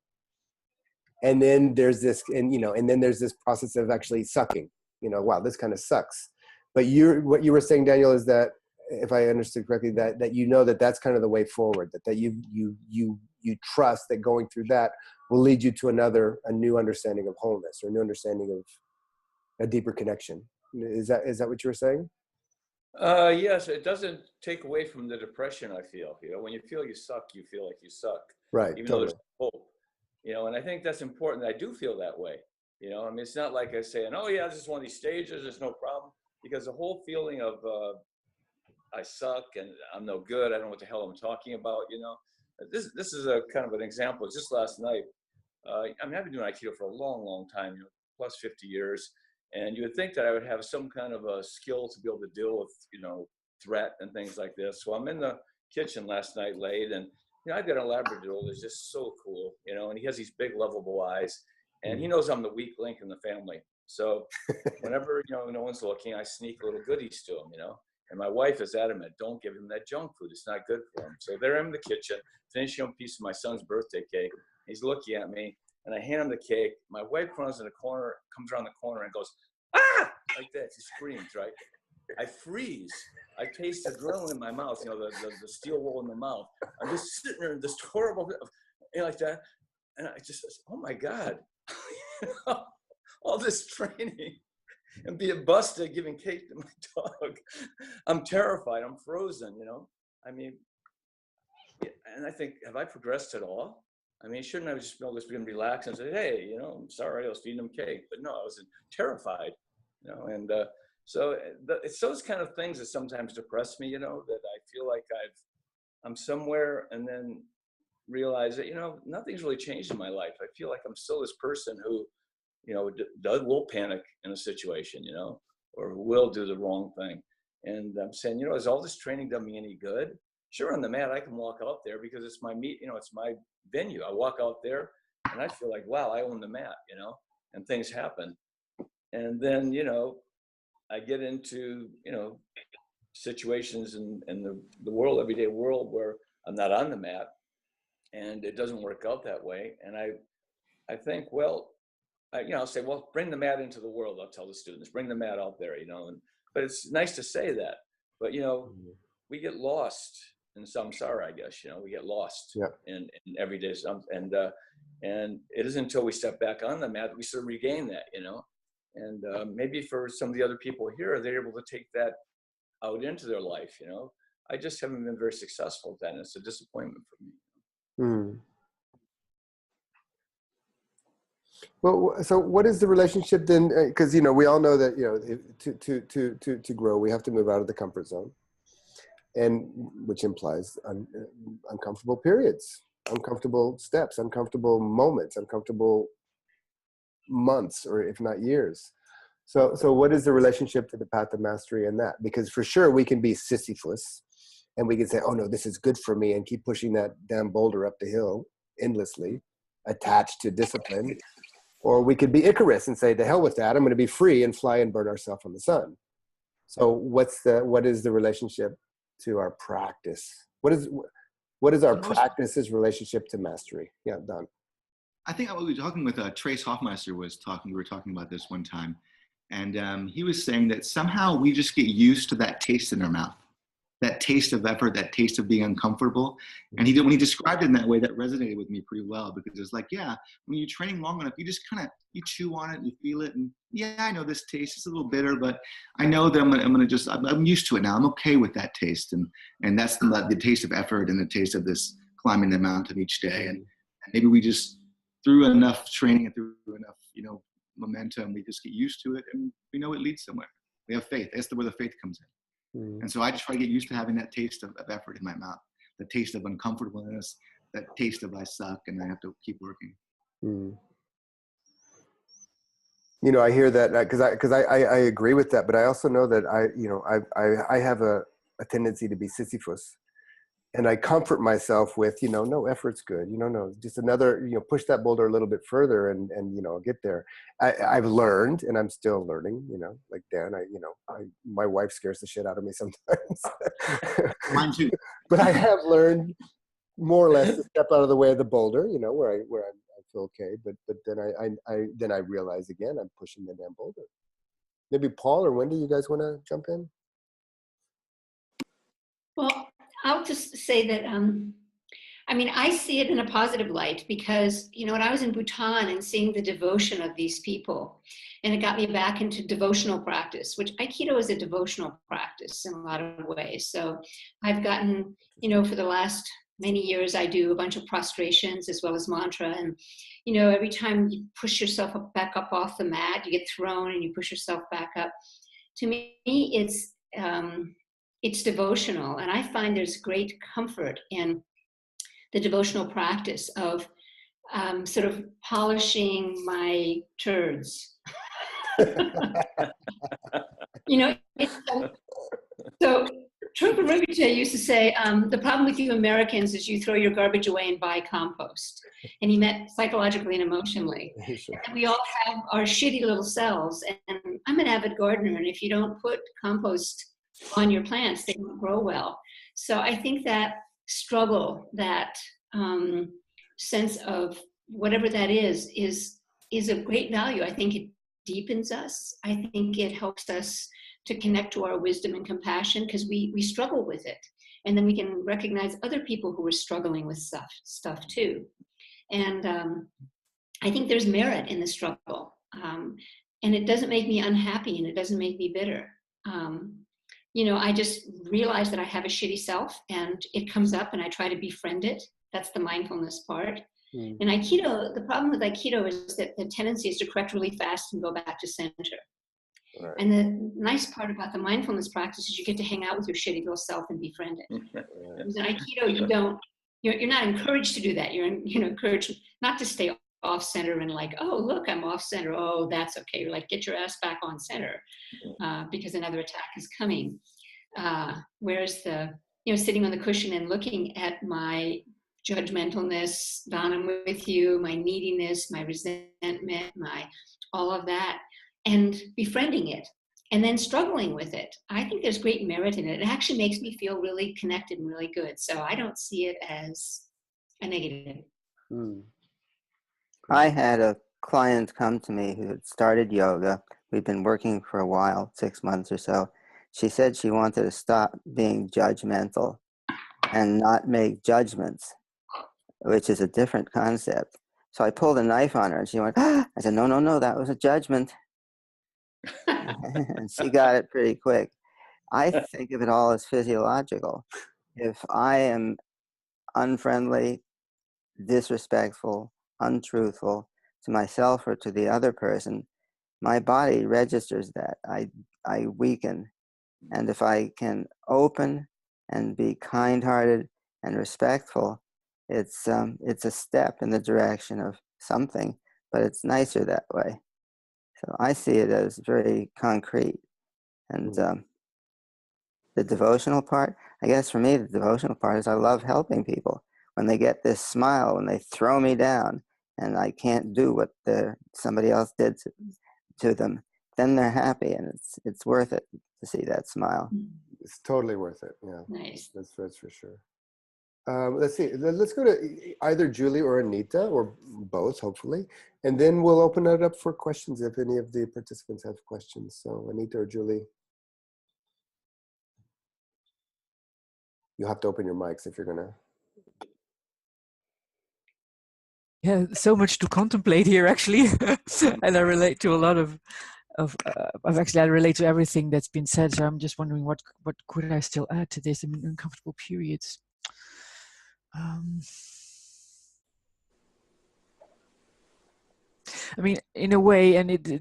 and then there's this, and you know, and then there's this process of actually sucking. You know, wow, this kind of sucks. But what you were saying, Daniel, is that, if I understood correctly, that you know that that's kind of the way forward, that you trust that going through that will lead you to a new understanding of wholeness, or a new understanding of a deeper connection. Is that what you were saying? Yes, it doesn't take away from the depression, I feel. You know, when you feel you suck, you feel like you suck. Right. Even Totally. though there's hope. You know, and I think that's important. I do feel that way. You know, I mean, it's not like I say, oh yeah, this is one of these stages, there's no problem. Because the whole feeling of I suck and I'm no good, I don't know what the hell I'm talking about, you know. This is a kind of an example. Just last night, I mean, I've been doing Aikido for a long, long time, you know, plus 50 years. And you would think that I would have some kind of a skill to be able to deal with, you know, threat and things like this. So I'm in the kitchen last night late, and you know, I've got a Labradoodle that's just so cool, you know, and he has these big lovable eyes, and he knows I'm the weak link in the family. So whenever, you know, no one's looking, I sneak little goodies to him, you know. And my wife is adamant, don't give him that junk food. It's not good for him. So there I'm in the kitchen, finishing up a piece of my son's birthday cake. He's looking at me, and I hand him the cake. My wife runs in the corner, comes around the corner and goes, ah, like that. She screams, right? I freeze. I taste adrenaline in my mouth, you know, the steel wool in the mouth. I'm just sitting there in this horrible, you know, like that. And I just, oh my God. All this training and being busted giving cake to my dog. I'm terrified. I'm frozen, you know. I mean, and I think, have I progressed at all? I mean, shouldn't I just be able to relax and say, hey, you know, I'm sorry, I was feeding him cake. But no, I was terrified, you know. And so it's those kind of things that sometimes depress me, you know, that I feel like I'm somewhere, and then realize that, you know, nothing's really changed in my life. I feel like I'm still this person who, you know, will panic in a situation, you know, or will do the wrong thing. And I'm saying, you know, has all this training done me any good? Sure, on the mat, I can walk out there because it's my it's my venue. I walk out there and I feel like, wow, I own the mat, and things happen. And then, I get into, situations in the world, everyday world, where I'm not on the mat and it doesn't work out that way. And I think, well, I'll say, well, bring the mat into the world. I'll tell the students, bring the mat out there, but it's nice to say that, but, we get lost in samsara, I guess, we get lost in everyday stuff. And it isn't until we step back on the mat that we sort of regain that, and maybe for some of the other people here, they're able to take that out into their life, I just haven't been very successful at that, and it's a disappointment for me. Well, so what is the relationship then? Because we all know that to grow, we have to move out of the comfort zone, and which implies uncomfortable periods, uncomfortable steps, uncomfortable moments, uncomfortable months, or if not years. So what is the relationship to the path of mastery in that? Because for sure we can be Sisyphus, and we can say, oh no, this is good for me, and keep pushing that damn boulder up the hill endlessly, attached to discipline. Or we could be Icarus and say, to hell with that, I'm going to be free and fly and burn ourselves on the sun. So what is the relationship to our practice? What is our practice's relationship to mastery? Yeah, Don. I think we were talking with Trace Hoffmeister we were talking about this one time. And he was saying that somehow we just get used to that taste in our mouth, that taste of effort, that taste of being uncomfortable. And when he described it in that way, that resonated with me pretty well, because it's like, yeah, when you're training long enough, you just you chew on it and you feel it. And yeah, I know this taste is a little bitter, but I know that I'm used to it now. I'm okay with that taste. And that's the taste of effort and the taste of this climbing the mountain each day. And maybe we just, through enough training and through enough, momentum, we just get used to it, and we know it leads somewhere. We have faith. That's where the faith comes in. And so I just try to get used to having that taste of effort in my mouth, the taste of uncomfortableness, that taste of I suck and I have to keep working. I hear that because I agree with that, but I also know that I have a tendency to be Sisyphus. And I comfort myself with, no, effort's good. No, just another, push that boulder a little bit further and I'll get there. I've learned, and I'm still learning, like Dan, my wife scares the shit out of me sometimes. Mine too. But I have learned more or less to step out of the way of the boulder, where I feel okay. But then I realize again, I'm pushing the damn boulder. Maybe Paul or Wendy, you guys want to jump in? Well, I'll just say that, I see it in a positive light because, when I was in Bhutan and seeing the devotion of these people, and it got me back into devotional practice, which Aikido is a devotional practice in a lot of ways. So I've gotten, for the last many years, I do a bunch of prostrations as well as mantra. And, every time you push yourself back up off the mat, you get thrown and you push yourself back up. To me, it's devotional, and I find there's great comfort in the devotional practice of sort of polishing my turds. So Trungpa Rinpoche used to say, the problem with you Americans is you throw your garbage away and buy compost. And he meant psychologically and emotionally. Sure. And we all have our shitty little selves. And I'm an avid gardener, and if you don't put compost on your plants, they won't grow well. So I think that struggle, that sense of whatever that is of great value. I think it deepens us. I think it helps us to connect to our wisdom and compassion, because we struggle with it. And then we can recognize other people who are struggling with stuff too. And I think there's merit in the struggle. And it doesn't make me unhappy, and it doesn't make me bitter. I just realize that I have a shitty self, and it comes up, and I try to befriend it. That's the mindfulness part. In Aikido, the problem with Aikido is that the tendency is to correct really fast and go back to center. Right. And the nice part about the mindfulness practice is you get to hang out with your shitty little self and befriend it. Because in Aikido, you're not encouraged to do that. You're encouraged not to stay off center and like, oh, look, I'm off center. Oh, that's okay. You're like, get your ass back on center because another attack is coming. Whereas the sitting on the cushion and looking at my judgmentalness, Don, I'm with you, my neediness, my resentment, my all of that, and befriending it, and then struggling with it. I think there's great merit in it. It actually makes me feel really connected and really good. So I don't see it as a negative. I had a client come to me who had started yoga. We'd been working for a while, 6 months or so. She said she wanted to stop being judgmental and not make judgments, which is a different concept. So I pulled a knife on her and she went, ah! I said, no, that was a judgment. And she got it pretty quick. I think of it all as physiological. If I am unfriendly, disrespectful, untruthful to myself or to the other person, my body registers that. I weaken. And if I can open and be kind-hearted and respectful, it's a step in the direction of something, but it's nicer that way. So I see it as very concrete. And the devotional part, I guess for me, the devotional part is I love helping people. When they get this smile, when they throw me down and I can't do what somebody else did to them, then they're happy, and it's worth it to see that smile. It's totally worth it. Yeah, nice. That's for sure. Let's see. Let's go to either Julie or Anita, or both, hopefully, and then we'll open it up for questions if any of the participants have questions. So Anita or Julie, you'll have to open your mics if you're gonna. Yeah, so much to contemplate here, actually. And I relate to a lot of actually, I relate to everything that's been said. So I'm just wondering what could I still add to this? I mean, uncomfortable periods. I mean, in a way, and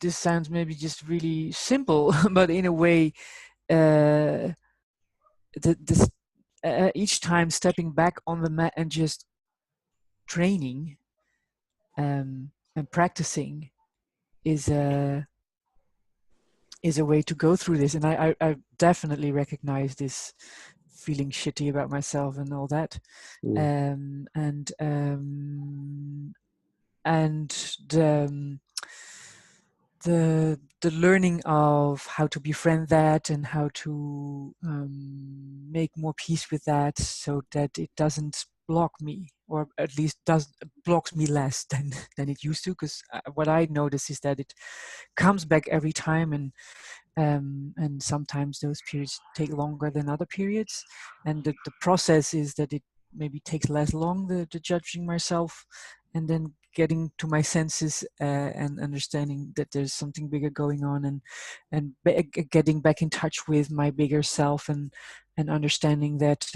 this sounds maybe just really simple, but in a way, each time stepping back on the mat and just training and practicing is a way to go through this. And I definitely recognize this feeling shitty about myself and all that. And the learning of how to befriend that and how to make more peace with that, so that it doesn't block me, or at least blocks me less than it used to. Because what I notice is that it comes back every time, and sometimes those periods take longer than other periods, and the process is that it maybe takes less long, the judging myself, and then getting to my senses and understanding that there's something bigger going on, and getting back in touch with my bigger self, and understanding that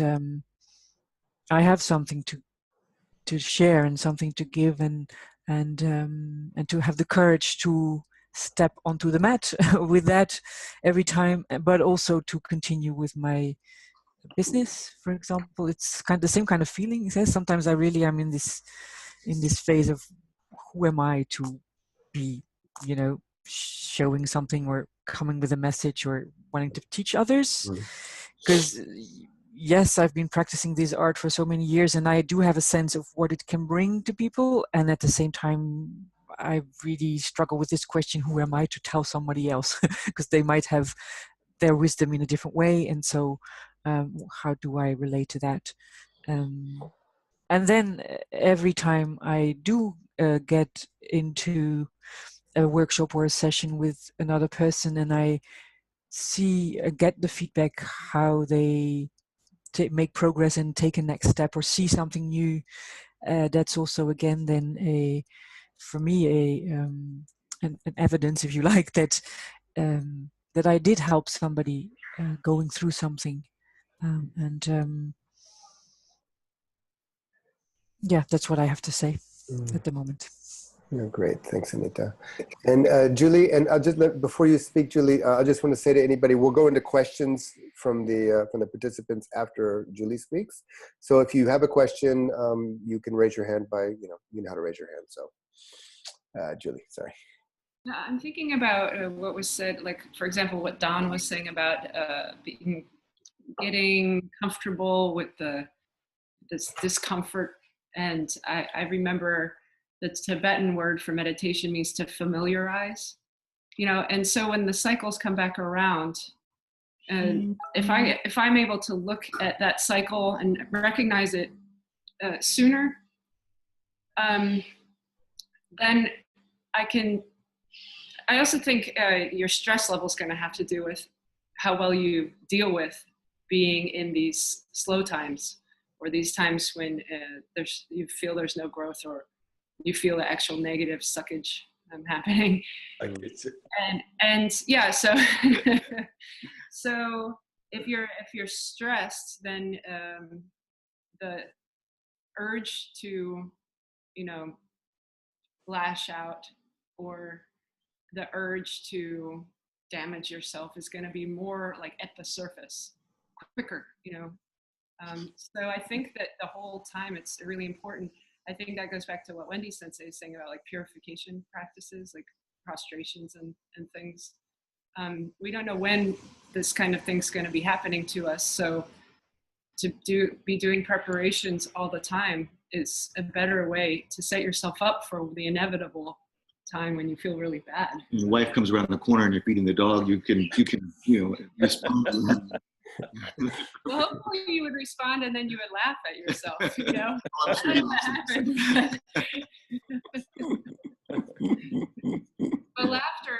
I have something to share and something to give, and to have the courage to step onto the mat with that every time, but also to continue with my business, for example. It's kind of the same kind of feeling. Sometimes I really am in this phase of who am I to be, showing something or coming with a message or wanting to teach others. Because yes, I've been practicing this art for so many years, and I do have a sense of what it can bring to people. And at the same time, I really struggle with this question: who am I to tell somebody else? Because they might have their wisdom in a different way, and so how do I relate to that? And then every time I do get into a workshop or a session with another person, and I get the feedback how they make progress and take a next step or see something new, that's also again then for me an evidence, if you like, that that I did help somebody going through something, yeah, that's what I have to say at the moment. Yeah, great. Thanks, Anita. And Julie, and I'll just before you speak, Julie, I just want to say to anybody, we'll go into questions from the participants after Julie speaks. So if you have a question, you can raise your hand by, you know how to raise your hand. So Julie, sorry. I'm thinking about what was said, like, for example, what Don was saying about getting comfortable with this discomfort. And I remember the Tibetan word for meditation means to familiarize, you know, and so when the cycles come back around, and if I'm able to look at that cycle and recognize it sooner, then I also think your stress level is going to have to do with how well you deal with being in these slow times, or these times when you feel there's no growth, or you feel the actual negative suckage happening. And yeah, so so if you're stressed, then the urge to, you know, lash out, or the urge to damage yourself is going to be more like at the surface, quicker, you know. So I think that the whole time it's really important. I think that goes back to what Wendy Sensei is saying about like purification practices, like prostrations and things. We don't know when this kind of thing's going to be happening to us. So to be doing preparations all the time is a better way to set yourself up for the inevitable time when you feel really bad. Your wife comes around the corner and you're feeding the dog, you can respond. Well, hopefully you would respond and then you would laugh at yourself, you know. But laughter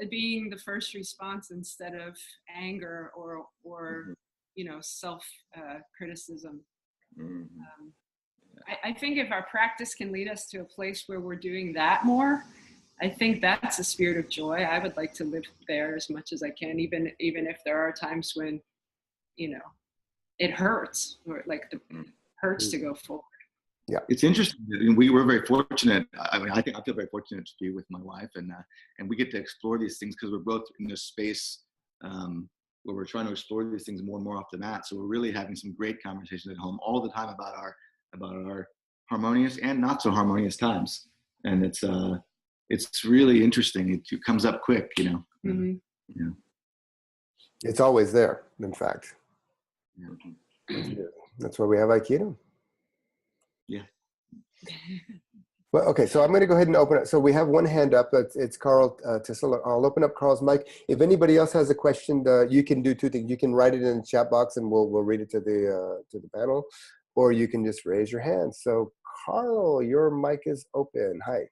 being the first response instead of anger or you know, self criticism. I think if our practice can lead us to a place where we're doing that more, I think that's a spirit of joy. I would like to live there as much as I can, even if there are times when, you know, it hurts, or like it hurts to go forward. Yeah, it's interesting. We were very fortunate. I mean, I feel very fortunate to be with my wife, and we get to explore these things because we're both in this space where we're trying to explore these things more and more off the mat. So we're really having some great conversations at home all the time about our harmonious and not so harmonious times, and it's really interesting. It comes up quick, you know. Mm-hmm. Yeah. It's always there, in fact. Yeah. That's why we have Aikido. Yeah. Well, okay, so I'm going to go ahead and open it. So we have one hand up. It's Carl Tissel. I'll open up Carl's mic. If anybody else has a question, you can do two things. You can write it in the chat box, and we'll read it to the panel, or you can just raise your hand. So, Carl, your mic is open. Hi.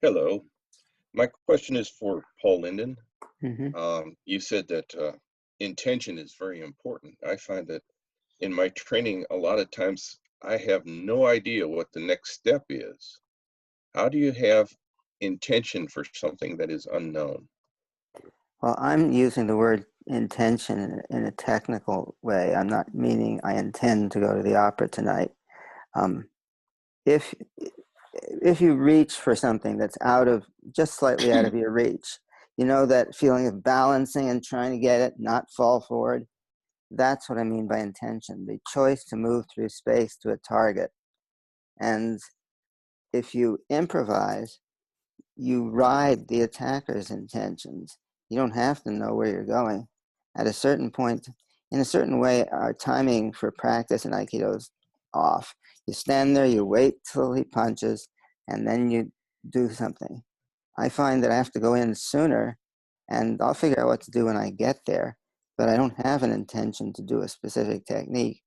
Hello. My question is for Paul Linden. Mm-hmm. You said that intention is very important. I find that in my training, a lot of times I have no idea what the next step is. How do you have intention for something that is unknown? Well, I'm using the word intention in a technical way. I'm not meaning I intend to go to the opera tonight. If you reach for something that's just slightly out of your reach, you know, that feeling of balancing and trying to get it, not fall forward. That's what I mean by intention, the choice to move through space to a target. And if you improvise, you ride the attacker's intentions. You don't have to know where you're going. At a certain point, in a certain way, our timing for practice in Aikido is off. You stand there, you wait till he punches, and then you do something. I find that I have to go in sooner, and I'll figure out what to do when I get there, but I don't have an intention to do a specific technique.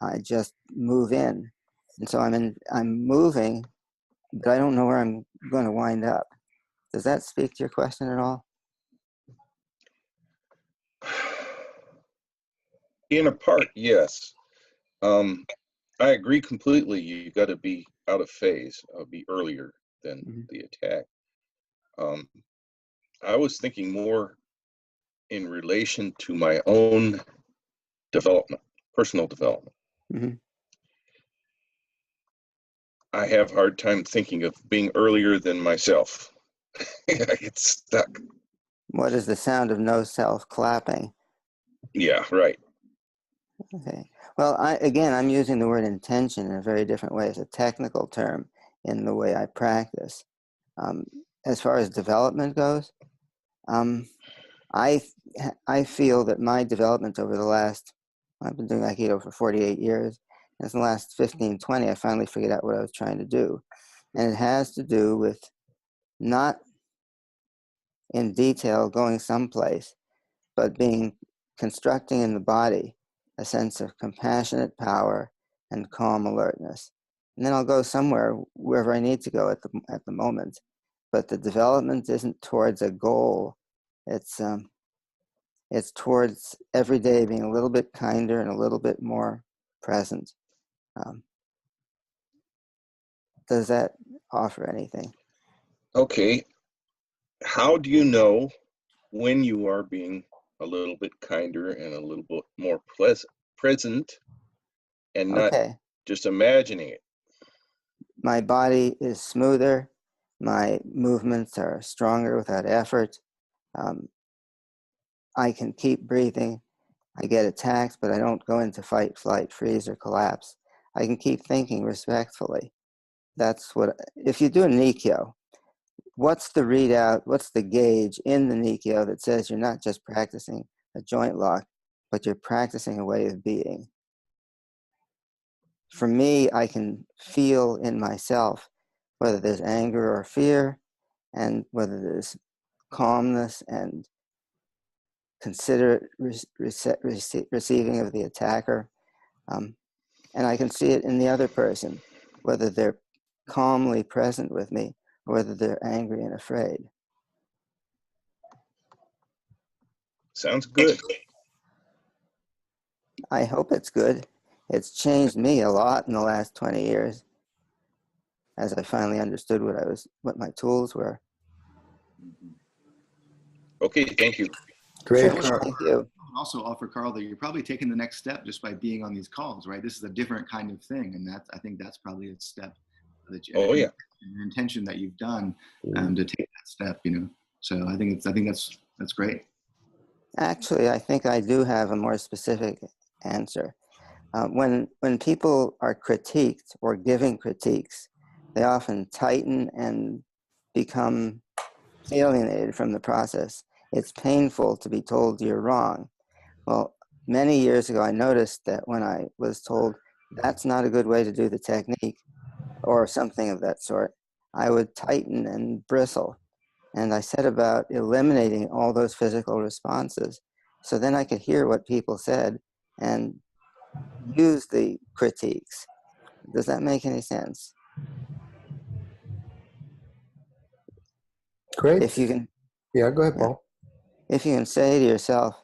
I just move in. And so I'm moving, but I don't know where I'm going to wind up. Does that speak to your question at all? In a part, yes. I agree completely. You got to be out of phase, be earlier than the attack. I was thinking more in relation to my own development, personal development. Mm-hmm. I have a hard time thinking of being earlier than myself. I get stuck. What is the sound of no self clapping? Yeah, right. Okay. Well, I'm using the word intention in a very different way. It's a technical term in the way I practice. As far as development goes, I I feel that my development over the last, I've been doing Aikido for 48 years. And in the last 15, 20, I finally figured out what I was trying to do. And it has to do with not in detail going someplace, but constructing in the body a sense of compassionate power and calm alertness. And then I'll go somewhere, wherever I need to go at the moment. But the development isn't towards a goal. It's towards every day being a little bit kinder and a little bit more present. Does that offer anything? Okay. How do you know when you are being a little bit kinder and a little bit more present and not Okay. just imagining it? My body is smoother. My movements are stronger without effort. I can keep breathing. I get attacked, but I don't go into fight, flight, freeze, or collapse. I can keep thinking respectfully. That's what, if you do a Nikyo, what's the readout, what's the gauge in the Nikyo that says you're not just practicing a joint lock, but you're practicing a way of being? For me, I can feel in myself whether there's anger or fear, and whether there's calmness and considerate receiving of the attacker. And I can see it in the other person, whether they're calmly present with me or whether they're angry and afraid. Sounds good. I hope it's good. It's changed me a lot in the last 20 years as I finally understood what my tools were. Okay, thank you. Great. Sure, thank you. Also offer, Carl, that you're probably taking the next step just by being on these calls, right? This is a different kind of thing, and I think that's probably a step that you, Oh yeah, an intention that you've done to take that step, you know. So I think that's great. Actually, I think I do have a more specific answer. When people are critiqued or giving critiques, they often tighten and become alienated from the process. It's painful to be told you're wrong. Well, many years ago, I noticed that when I was told that's not a good way to do the technique or something of that sort, I would tighten and bristle. And I set about eliminating all those physical responses. So then I could hear what people said and use the critiques. Does that make any sense? Great. If you can, Yeah, go ahead, Paul. if you can say to yourself,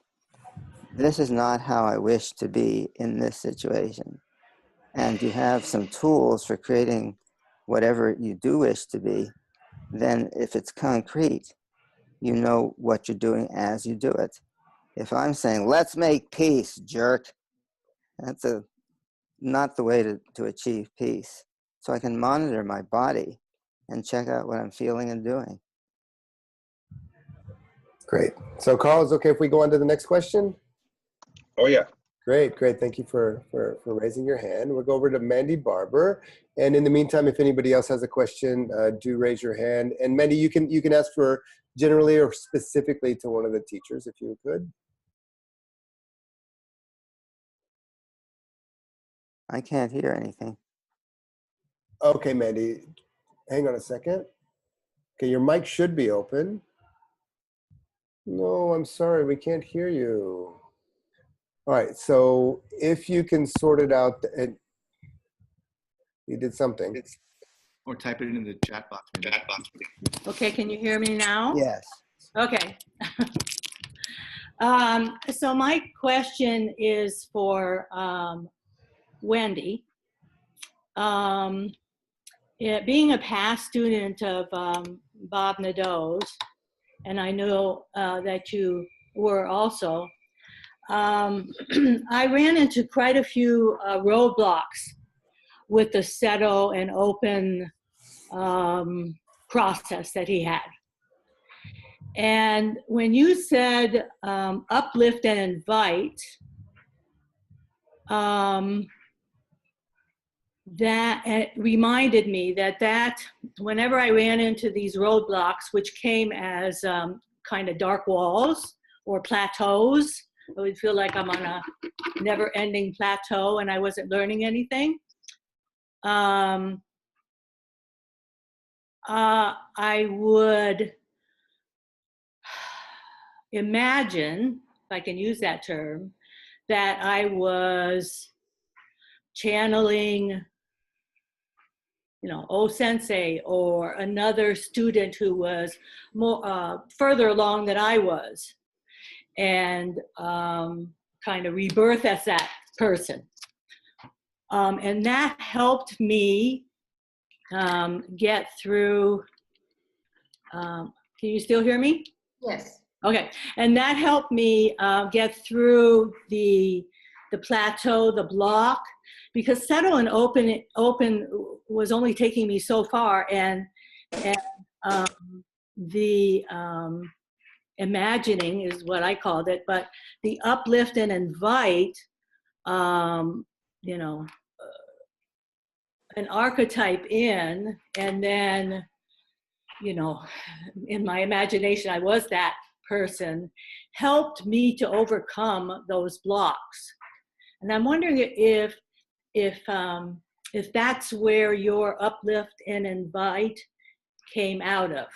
this is not how I wish to be in this situation, and you have some tools for creating whatever you do wish to be, then if it's concrete, you know what you're doing as you do it. If I'm saying, let's make peace, jerk, that's not the way to achieve peace. So I can monitor my body and check out what I'm feeling and doing. Great. So Carl, is it okay if we go on to the next question? oh yeah. Great. Thank you for raising your hand. We'll go over to Mandy Barber. And in the meantime, if anybody else has a question, do raise your hand. And Mandy, you can ask for generally or specifically to one of the teachers if you could. I can't hear anything. Okay, Mandy, hang on a second. Okay, your mic should be open. No, I'm sorry, we can't hear you. All right, so if you can sort it out, you did something. Or type it into the chat box. Okay, can you hear me now? Yes. Okay. So my question is for Wendy. Being a past student of Bob Nadeau's, and I know that you were also, I ran into quite a few roadblocks with the settle and open process that he had. And when you said uplift and invite, that it reminded me that whenever I ran into these roadblocks, which came as kind of dark walls or plateaus. I would feel like I'm on a never-ending plateau and I wasn't learning anything. I would imagine, if I can use that term, that I was channeling, O Sensei or another student who was more further along than I was, and kind of rebirth as that person. And that helped me get through. Can you still hear me? Yes. Okay, and that helped me get through the plateau, the block, because settle and open was only taking me so far, and the imagining is what I called it, but the uplift and invite, an archetype in, and then, in my imagination, I was that person, helped me to overcome those blocks. And I'm wondering if that's where your uplift and invite came out of.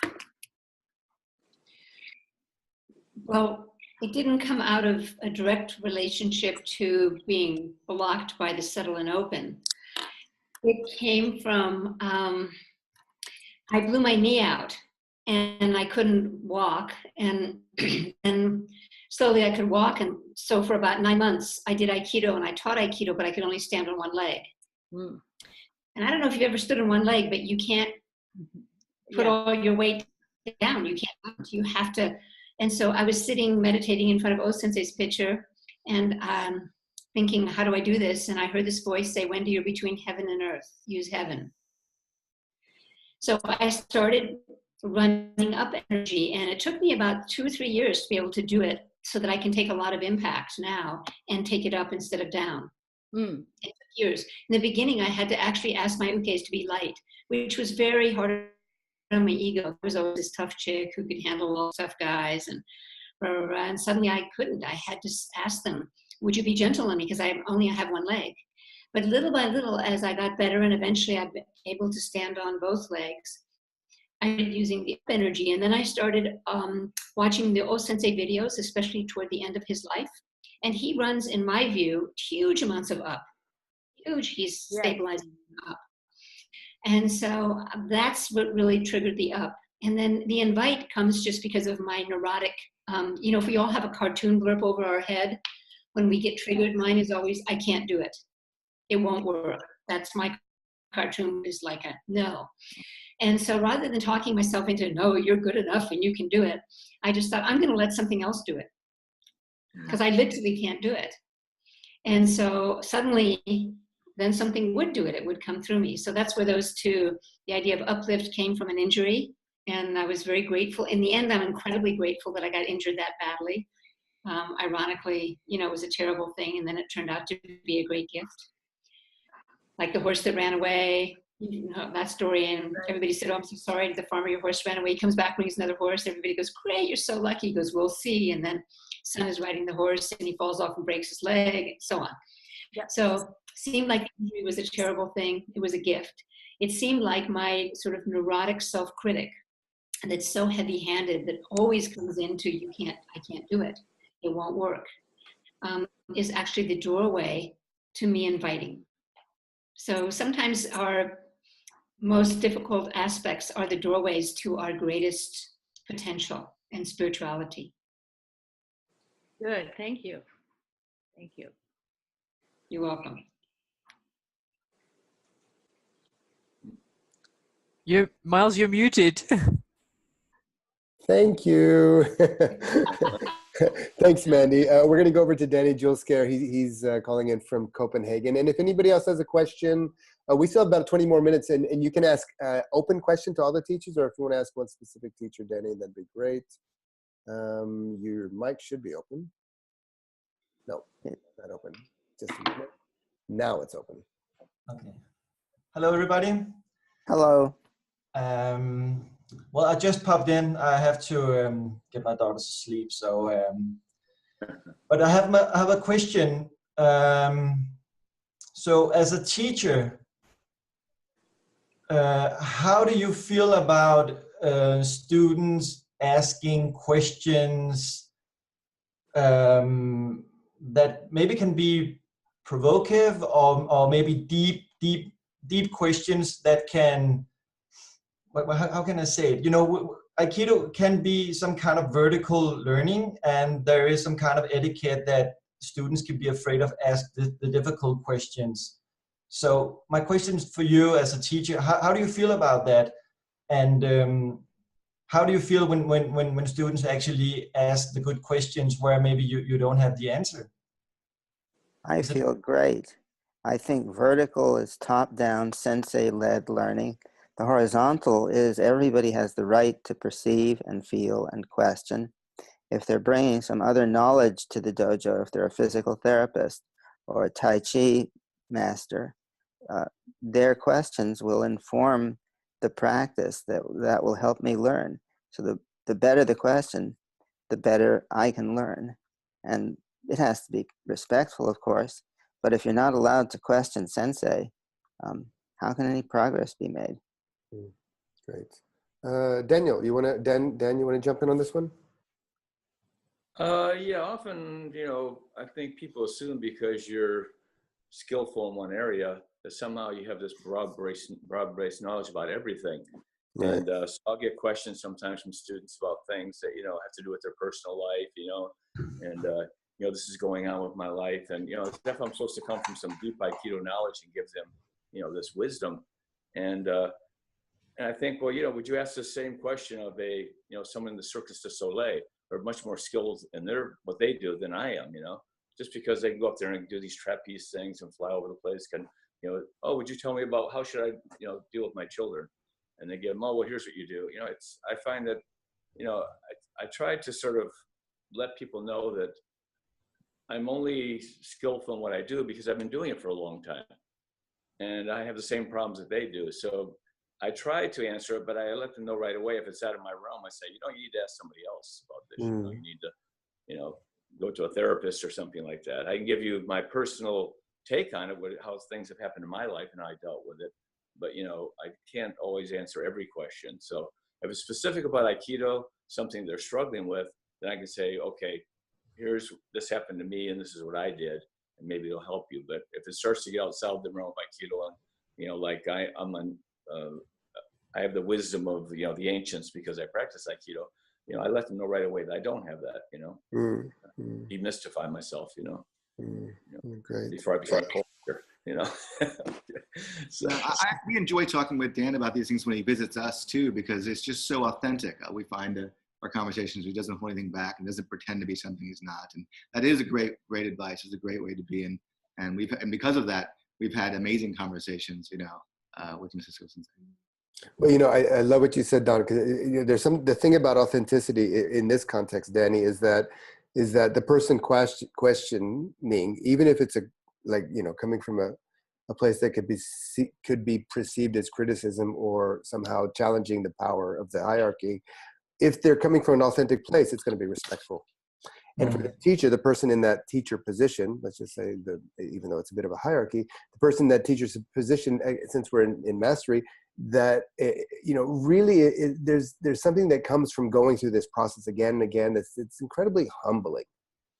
Well, it didn't come out of a direct relationship to being blocked by the settle and open. It came from, I blew my knee out and I couldn't walk, and slowly I could walk. And so for about 9 months, I did Aikido, and I taught Aikido, but I could only stand on one leg. Mm. And I don't know if you've ever stood on one leg, but you can't put all your weight down. You can't, you have to. And so I was sitting, meditating in front of O Sensei's picture, and thinking, how do I do this? And I heard this voice say, Wendy, you're between heaven and earth. Use heaven. So I started running up energy, and it took me about 2 or 3 years to be able to do it, so that I can take a lot of impact now and take it up instead of down. It took years. In the beginning, I had to actually ask my ukes to be light, which was very hard on my ego. I was always this tough chick who could handle all tough guys, and suddenly I couldn't. I had to ask them, would you be gentle on me, because I only have one leg. But little by little, as I got better and eventually I've been able to stand on both legs, I started using the up energy. And then I started watching the O Sensei videos, especially toward the end of his life. And he runs, in my view, huge amounts of up. Huge, he's stabilizing up. And so that's what really triggered the up. And then the invite comes just because of my neurotic, if we all have a cartoon blurb over our head, when we get triggered, mine is always, I can't do it. It won't work. That's my cartoon, is like a no. And so rather than talking myself into, no, you're good enough and you can do it, I just thought, I'm going to let something else do it, because I literally can't do it. And so suddenly, then something would do it. It would come through me. So that's where those two, the idea of uplift came from an injury. And I was very grateful. In the end, I'm incredibly grateful that I got injured that badly. Ironically, it was a terrible thing. And then it turned out to be a great gift. Like the horse that ran away, that story. And everybody said, oh, I'm so sorry to the farmer, your horse ran away. He comes back when he's another horse. Everybody goes, great, you're so lucky. He goes, we'll see. And then son is riding the horse and he falls off and breaks his leg, and so on. Yep. So seemed like it was a terrible thing. It was a gift. It seemed like my sort of neurotic self-critic that's so heavy-handed, that always comes into, I can't do it. It won't work, is actually the doorway to me inviting. So sometimes our most difficult aspects are the doorways to our greatest potential and spirituality. Good, thank you. Thank you. You're welcome. Miles, you're muted. Thank you. Thanks, Mandy. We're going to go over to Danny Julsker. He's calling in from Copenhagen. And if anybody else has a question, we still have about 20 more minutes, and you can ask open question to all the teachers, or if you want to ask one specific teacher, Danny, that'd be great. Your mic should be open. No, not open. Just a minute. Now it's open. Okay. Hello, everybody. Hello. Well, I just popped in. I have to get my daughter to sleep, so But I have a question. So as a teacher, how do you feel about students asking questions that maybe can be provocative, or maybe deep questions that can, how can I say it? You know, Aikido can be some kind of vertical learning, and there is some kind of etiquette that students can be afraid of asking the difficult questions. So my question for you as a teacher, how do you feel about that? And how do you feel when students actually ask the good questions where maybe you don't have the answer? I feel great. I think vertical is top-down, sensei-led learning. The horizontal is everybody has the right to perceive and feel and question. If they're bringing some other knowledge to the dojo, if they're a physical therapist or a Tai Chi master, their questions will inform the practice that will help me learn. So the better the question, the better I can learn. And it has to be respectful, of course, but if you're not allowed to question sensei, how can any progress be made? Great. Daniel, you want to, Dan, you want to jump in on this one? Yeah, often, you know, I think people assume because you're skillful in one area that somehow you have this broad-based knowledge about everything. Right. And so I'll get questions sometimes from students about things that, you know, have to do with their personal life, you know, and, you know, this is going on with my life. And, you know, it's definitely I'm supposed to come from some deep Aikido knowledge and give them, you know, this wisdom. And I think, well, you know, would you ask the same question of a, you know, someone in the Circus du Soleil? They're much more skilled in what they do than I am, you know, just because they can go up there and do these trapeze things and fly over the place can, you know, oh, would you tell me about how should I, you know, deal with my children? And they give them, oh, well, here's what you do. You know, I find that, you know, I try to sort of let people know that I'm only skillful in what I do because I've been doing it for a long time. And I have the same problems that they do. So I try to answer it, but I let them know right away if it's out of my realm. I say, you know, you need to ask somebody else about this. You know, you need to, you know, go to a therapist or something like that. I can give you my personal take on it, how things have happened in my life and how I dealt with it. But, you know, I can't always answer every question. So if it's specific about Aikido, something they're struggling with, then I can say, okay, this happened to me and this is what I did. And maybe it'll help you. But if it starts to get outside the realm of Aikido, and, you know, like I have the wisdom of, you know, the ancients because I practice Aikido, you know, I let them know right away that I don't have that, you know, demystify myself, you know, Great. before I become cold here, you know. So we enjoy talking with Dan about these things when he visits us too, because it's just so authentic. We find our conversations, he doesn't hold anything back and doesn't pretend to be something he's not. And that is a great advice. It's a great way to be in. And because of that, we've had amazing conversations, you know, with Messisco Sensei. Well, you know, I love what you said, Don, because you know, the thing about authenticity in this context, Danny, is that the person questioning, even if it's like, you know, coming from a place that could be perceived as criticism or somehow challenging the power of the hierarchy, if they're coming from an authentic place, it's going to be respectful. And for the teacher, the person in that teacher position, let's just say, even though it's a bit of a hierarchy, the person in that teacher's position, since we're in mastery, that, you know, really there's something that comes from going through this process again and again. It's incredibly humbling.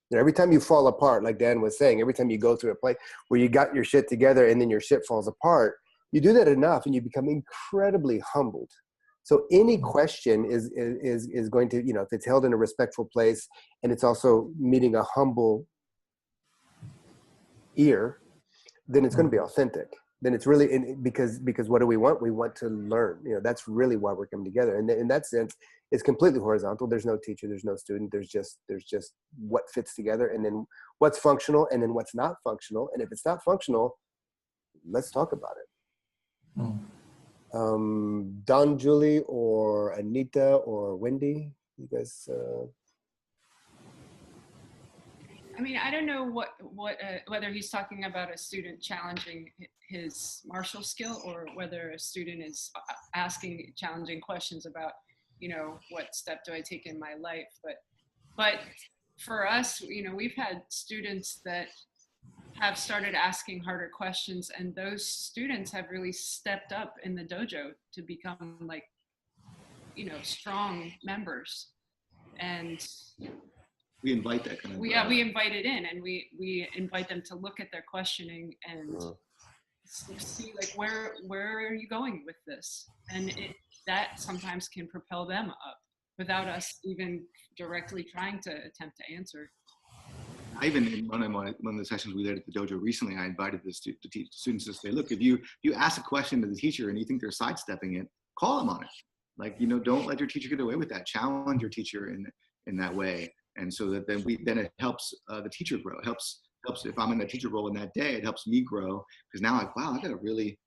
You know, every time you fall apart, like Dan was saying, every time you go through a place where you got your shit together and then your shit falls apart, you do that enough and you become incredibly humbled. So any question is going to, you know, if it's held in a respectful place and it's also meeting a humble ear, then it's going to be authentic. Then it's really because what do we want? We want to learn. You know, that's really why we're coming together. And in that sense, it's completely horizontal. There's no teacher, there's no student. There's just what fits together, and then what's functional, and then what's not functional. And if it's not functional, let's talk about it. Don, Julie, or Anita, or Wendy, you guys. I mean, I don't know whether he's talking about a student challenging his martial skill or whether a student is asking challenging questions about, you know, what step do I take in my life. But for us, we've had students that have started asking harder questions, and those students have really stepped up in the dojo to become like, strong members. And we invite that kind of. we invite it in, and we invite them to look at their questioning and see like, where are you going with this? And that sometimes can propel them up without us even directly trying to attempt to answer. I even in one of the sessions we did at the dojo recently, I invited the students to say, look, if you ask a question to the teacher and you think they're sidestepping it, call them on it. Like, don't let your teacher get away with that. Challenge your teacher in that way. And so that then it helps the teacher grow. It helps if I'm in the teacher role in that day, it helps me grow, because now I'm like, wow, I got to really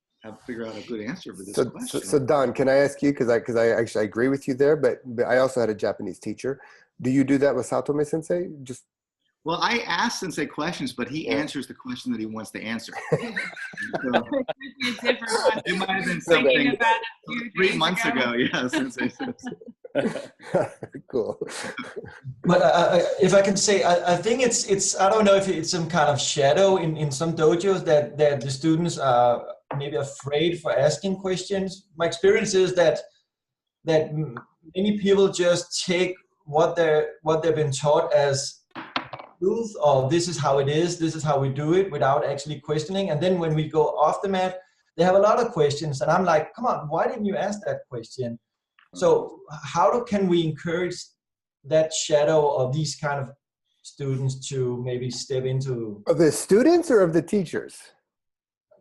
figure out a good answer for this question. So Don, can I ask you, because I actually agree with you there, but I also had a Japanese teacher. Do you do that with Satome Sensei? Well, I ask Sensei questions, but he answers the question that he wants to answer. So, it might have been something 3 months ago. Yeah, Sensei says. Cool. But if I can say, I think it's I don't know if it's some kind of shadow in some dojos that the students are maybe afraid for asking questions. My experience is that many people just take what they've been taught as truth, or this is how it is, this is how we do it, without actually questioning. And then when we go off the mat, they have a lot of questions, and I'm like, come on, why didn't you ask that question? So how can we encourage that shadow of these kind of students to maybe step into? Of the students or of the teachers?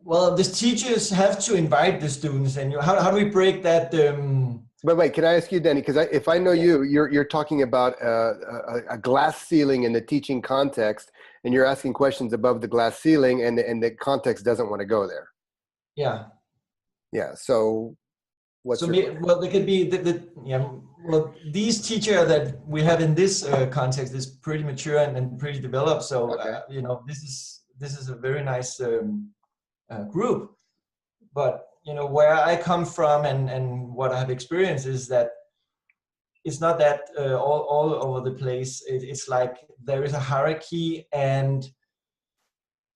Well, the teachers have to invite the students, and how do we break that? But wait, can I ask you, Danny? Because if I know you're talking about a glass ceiling in the teaching context, and you're asking questions above the glass ceiling, and the context doesn't want to go there. Yeah. Yeah. So, well, they could be well, these teachers that we have in this context is pretty mature and pretty developed. So this is a very nice group, but. Where I come from and what I have experienced is that it's not that all over the place. It's like there is a hierarchy, and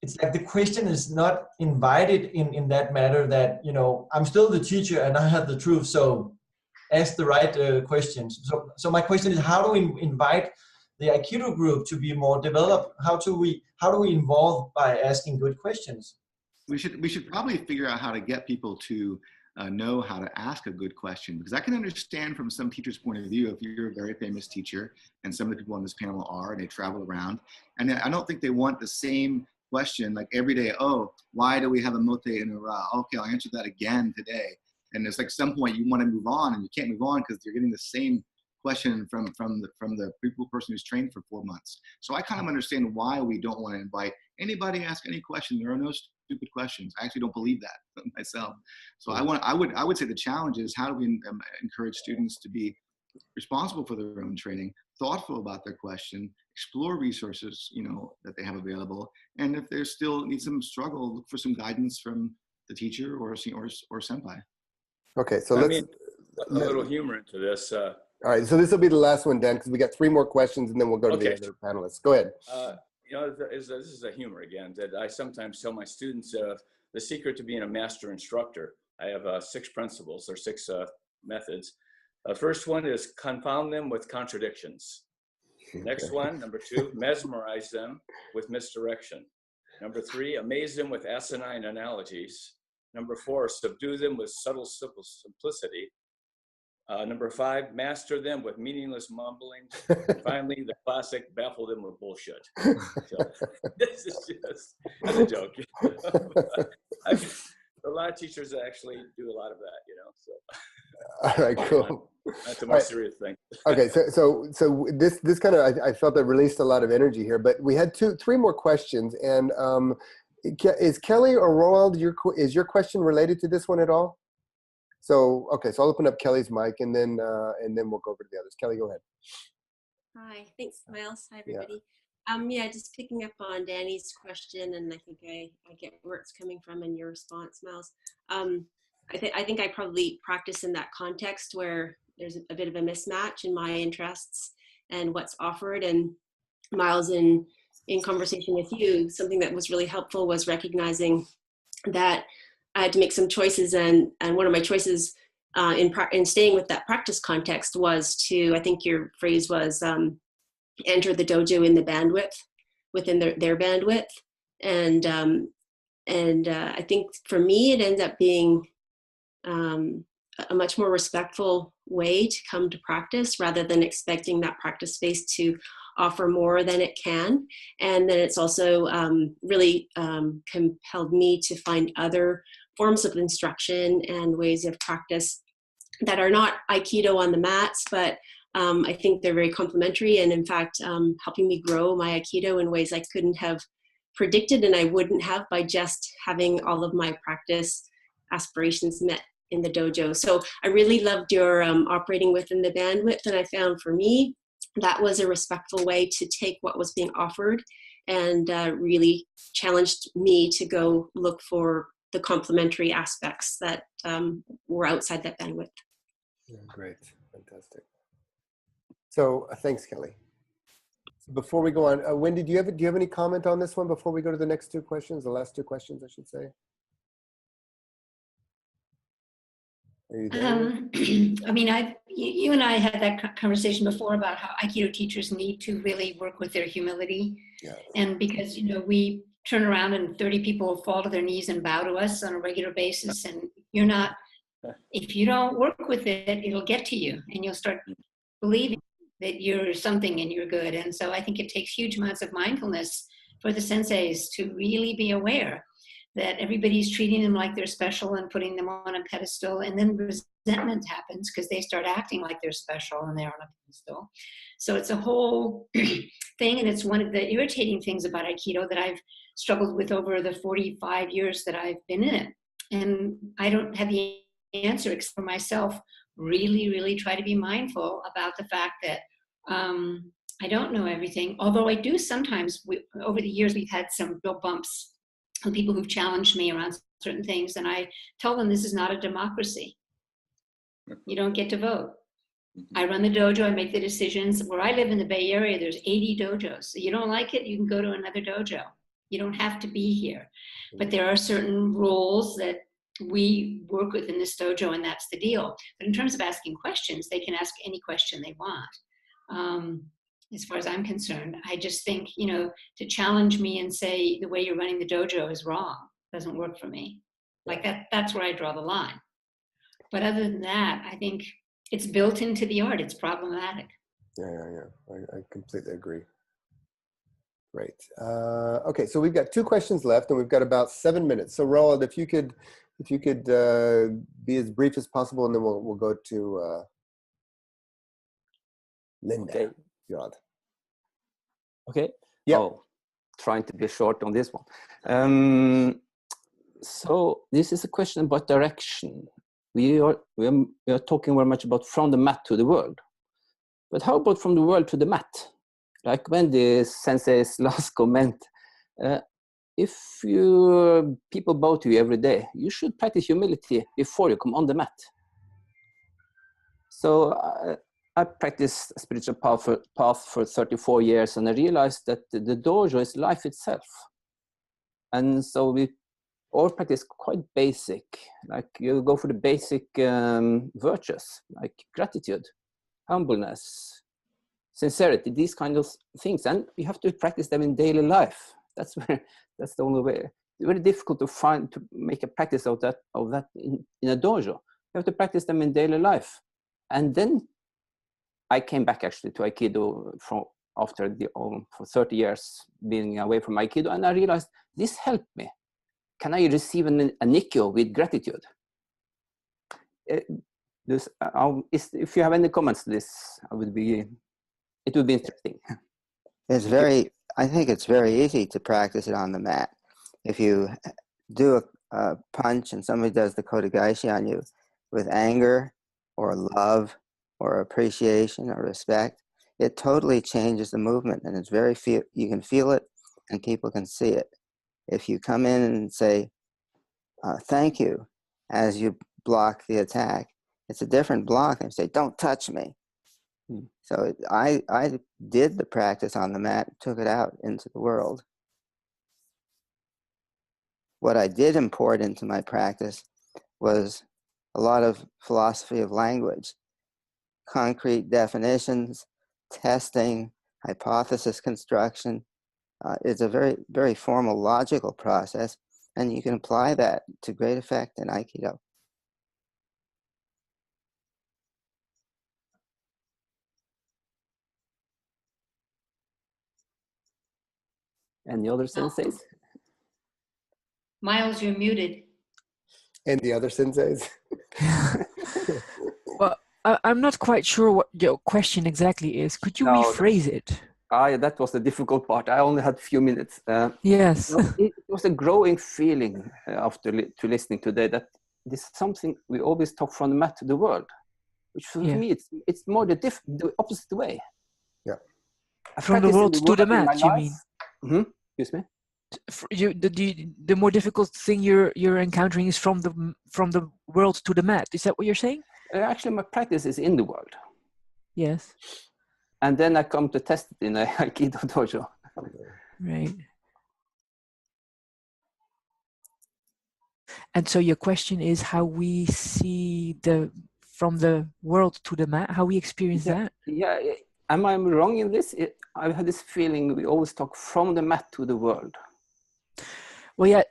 it's like the question is not invited in that matter that, I'm still the teacher and I have the truth, so ask the right questions. So my question is, how do we invite the Aikido group to be more developed? How do we involve by asking good questions? We should probably figure out how to get people to know how to ask a good question, because I can understand from some teachers' point of view, if you're a very famous teacher, and some of the people on this panel are, and they travel around, and I don't think they want the same question like every day. Oh, why do we have a mote in a ra? Okay, I'll answer that again today. And it's like some point you want to move on, and you can't move on because you're getting the same question from the person who's trained for 4 months. So I kind of understand why we don't want to invite anybody to ask any question. There are no stupid questions. I actually don't believe that myself. So I would say the challenge is, how do we encourage students to be responsible for their own training, thoughtful about their question, explore resources that they have available, and if they still need some struggle, look for some guidance from the teacher or senpai. Okay, so a little humor into this. All right, so this will be the last one, Dan, because we got 3 more questions, and then we'll go to the other panelists. Go ahead. This is a humor again that I sometimes tell my students. The secret to being a master instructor, I have 6 principles or 6 methods. First one is confound them with contradictions. Next one, number 2, mesmerize them with misdirection. Number 3, amaze them with asinine analogies. Number 4, subdue them with subtle simplicity. Number 5, master them with meaningless mumblings. And finally, the classic, baffle them with bullshit. So, this is just as a joke. A lot of teachers actually do a lot of that, So. All right, cool. That's a more serious thing. Okay, so this kind of, I felt that released a lot of energy here, but we had 3 more questions, and is Kelly or Roald, is your question related to this one at all? So, okay, so I'll open up Kelly's mic, and then we'll go over to the others. Kelly, go ahead. Hi, thanks, Miles. Hi, everybody. Yeah, just picking up on Danny's question, and I think I get where it's coming from in your response, Miles. I think I probably practice in that context where there's a bit of a mismatch in my interests and what's offered, and Miles, in conversation with you, something that was really helpful was recognizing that I had to make some choices, and one of my choices in staying with that practice context was to, I think your phrase was, enter the dojo in the bandwidth, within their bandwidth, and I think for me it ends up being a much more respectful way to come to practice, rather than expecting that practice space to offer more than it can. And then it's also really compelled me to find other forms of instruction and ways of practice that are not Aikido on the mats, but I think they're very complementary, and in fact helping me grow my Aikido in ways I couldn't have predicted, and I wouldn't have by just having all of my practice aspirations met in the dojo. So I really loved your operating within the bandwidth, and I found for me that was a respectful way to take what was being offered, and really challenged me to go look for the complementary aspects that were outside that bandwidth. Yeah, great, fantastic. So thanks, Kelly. So before we go on, Wendy, do you have any comment on this one before we go to the next two questions, the last two questions, I should say? Are you there? I mean, you and I had that conversation before about how Aikido teachers need to really work with their humility. Yeah. And because, you know, we turn around and 30 people fall to their knees and bow to us on a regular basis, and you're not, if you don't work with it, it'll get to you, and you'll start believing that you're something and you're good. And so I think it takes huge amounts of mindfulness for the senseis to really be aware that everybody's treating them like they're special and putting them on a pedestal, and then resentment happens because they start acting like they're special and they're on a pedestal. So it's a whole thing, and it's one of the irritating things about Aikido that I've struggled with over the 45 years that I've been in it. And I don't have the answer except for myself really try to be mindful about the fact that I don't know everything, although I do sometimes. Over the years, we've had some real bumps with people who've challenged me around certain things, and I tell them this is not a democracy. You don't get to vote. I run the dojo, I make the decisions. Where I live in the Bay Area, there's 80 dojos. So you don't like it, you can go to another dojo. You don't have to be here. But there are certain rules that we work with in this dojo, and that's the deal. But in terms of asking questions, they can ask any question they want. As far as I'm concerned, I just think, you know, to challenge me and say the way you're running the dojo is wrong doesn't work for me. Like that's where I draw the line. But other than that, I think it's built into the art. It's problematic. Yeah. I completely agree. Great. Okay, so we've got two questions left, and we've got about 7 minutes. So Roald, if you could be as brief as possible, and then we'll go to Linda. Okay. God. Okay. Yeah. Oh, trying to be short on this one. So this is a question about direction. We are talking very much about from the mat to the world, but how about from the world to the mat? Like Wendy Sensei's last comment, if people bow to you every day, you should practice humility before you come on the mat. So I practiced spiritual path for 34 years, and I realized that the dojo is life itself. And so we all practice quite basic, like you go for the basic virtues, like gratitude, humbleness, sincerity, these kind of things. And you have to practice them in daily life. That's the only way. It's very difficult to make a practice of that in a dojo. You have to practice them in daily life. And then I came back actually to Aikido after for 30 years being away from Aikido, and I realized this helped me. Can I receive a nikyo with gratitude? If you have any comments to this, it would be interesting. I think it's very easy to practice it on the mat. If you do a punch and somebody does the kotegaishi on you with anger or love or appreciation or respect, it totally changes the movement, and it's you can feel it and people can see it. If you come in and say, thank you, as you block the attack, it's a different block, and say, don't touch me. So I did the practice on the mat, took it out into the world. What I did import into my practice was a lot of philosophy of language, concrete definitions, testing, hypothesis construction. It's a very, very formal, logical process, and you can apply that to great effect in Aikido. Any other senseis? Miles, you're muted. And the other senseis? Well, I'm not quite sure what your question exactly is. Could you rephrase it? Yeah, that was the difficult part. I only had a few minutes. Yes. It was a growing feeling after listening today that this is something we always talk from the mat to the world, which for me it's more the opposite way. Yeah. From the world to the mat, you mean? Excuse me. The more difficult thing you're encountering is from the world to the mat. Is that what you're saying? Actually, my practice is in the world. Yes. And then I come to test it in a Aikido dojo. Right. And so your question is how we see from the world to the mat, how we experience that? Yeah. Am I wrong in this? I've had this feeling we always talk from the mat to the world. Well, yeah,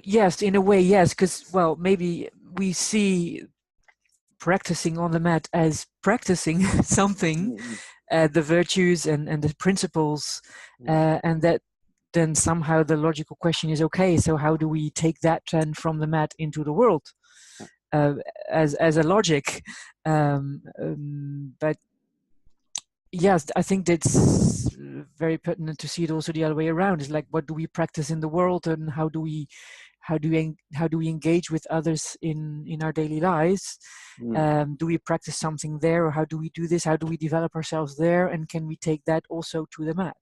yes, in a way, yes, because, well, maybe we see practicing on the mat as practicing something, the virtues and the principles, and that then somehow the logical question is, okay, so how do we take that then from the mat into the world as a logic? But yes, I think that's very pertinent to see it also the other way around. It's like, what do we practice in the world, and how do we engage with others in our daily lives? Do we practice something there, or how do we do this? How do we develop ourselves there, and can we take that also to the mat?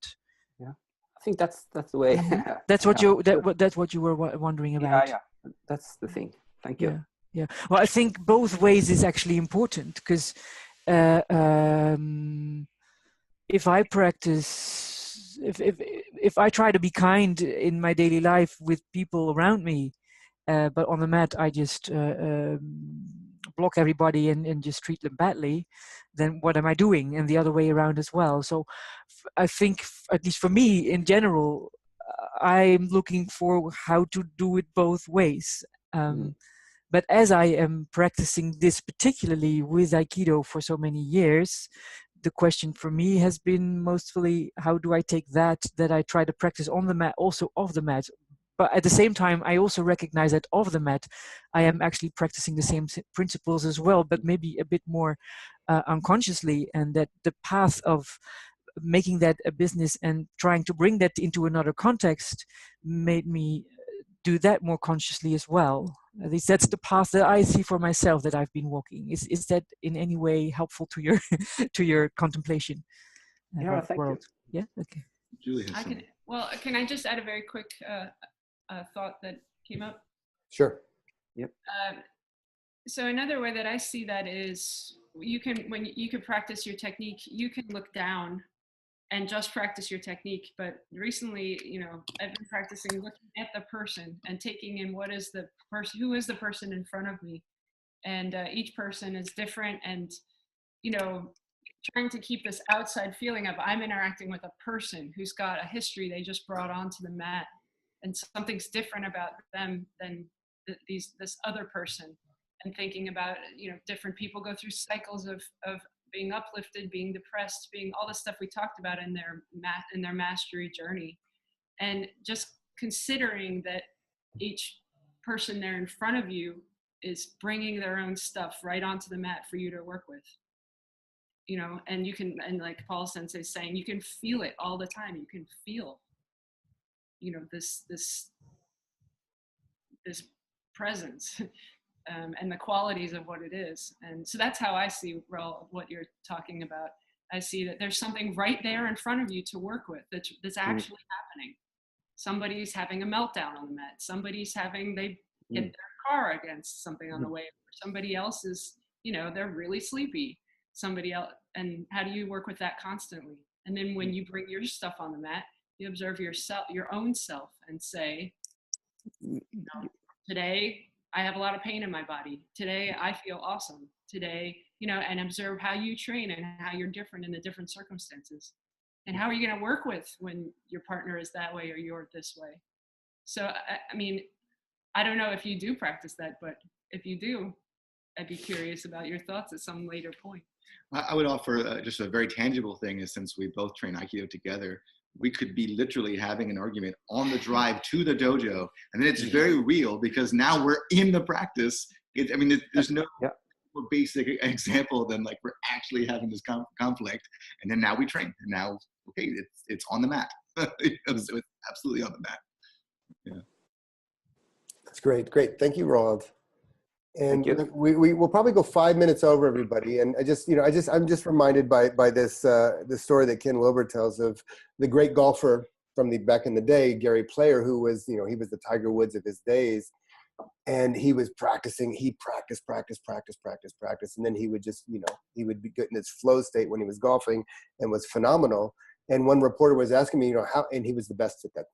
Yeah, I think that's the way. That's what that's what you were wondering about. Yeah, that's the thing. Thank you. Yeah. Well, I think both ways is actually important, because if I practice, if I try to be kind in my daily life with people around me, but on the mat I just block everybody and just treat them badly, then what am I doing? And the other way around as well. So I think, at least for me in general, I'm looking for how to do it both ways. But as I am practicing this particularly with Aikido for so many years, the question for me has been mostly, how do I take that I try to practice on the mat also off the mat? But at the same time, I also recognize that off the mat, I am actually practicing the same principles as well, but maybe a bit more unconsciously, and that the path of making that a business and trying to bring that into another context made me do that more consciously as well. At least that's the path that I see for myself that I've been walking. Is that in any way helpful to your to your contemplation? Yeah, thank you. Yeah, okay. Julie has some. Can I just add a very quick thought that came up? Sure. Yep. So another way that I see that is, when you can practice your technique, you can look down and just practice your technique. But recently, I've been practicing looking at the person and taking in who is the person in front of me. And each person is different, and, trying to keep this outside feeling of I'm interacting with a person who's got a history they just brought onto the mat, and something's different about them than this other person. And thinking about, different people go through cycles of being uplifted, being depressed, being all the stuff we talked about in their mastery journey. And just considering that each person there in front of you is bringing their own stuff right onto the mat for you to work with. And you can, and like Paul Sensei is saying, you can feel it all the time. You can feel, this presence. And the qualities of what it is. And so that's how I see, Raul, what you're talking about. I see that there's something right there in front of you to work with that's actually happening. Somebody's having a meltdown on the mat. Somebody's they hit their car against something on the way. Somebody else is, they're really sleepy. somebody else, and how do you work with that constantly? And then when you bring your stuff on the mat, you observe yourself, your own self, and say, today I have a lot of pain in my body. Today I feel awesome. Today, and observe how you train and how you're different in the different circumstances. And how are you going to work with when your partner is that way or you're this way? So, I mean, I don't know if you do practice that, but if you do, I'd be curious about your thoughts at some later point. I would offer just a very tangible thing is, since we both train Aikido together, we could be literally having an argument on the drive to the dojo. And then it's very real because now we're in the practice. There's no more basic example than like we're actually having this conflict. And then now we train. And now, okay, it's on the mat. It's absolutely on the mat. Yeah. That's great. Thank you, Roland. And we'll probably go 5 minutes over, everybody. And I'm just reminded by this the story that Ken Wilber tells of the great golfer from back in the day, Gary Player, who was, he was the Tiger Woods of his days. And he was practicing, he practiced. And then he would just, he would be good in his flow state when he was golfing and was phenomenal. And one reporter was asking me, how, and he was the best at that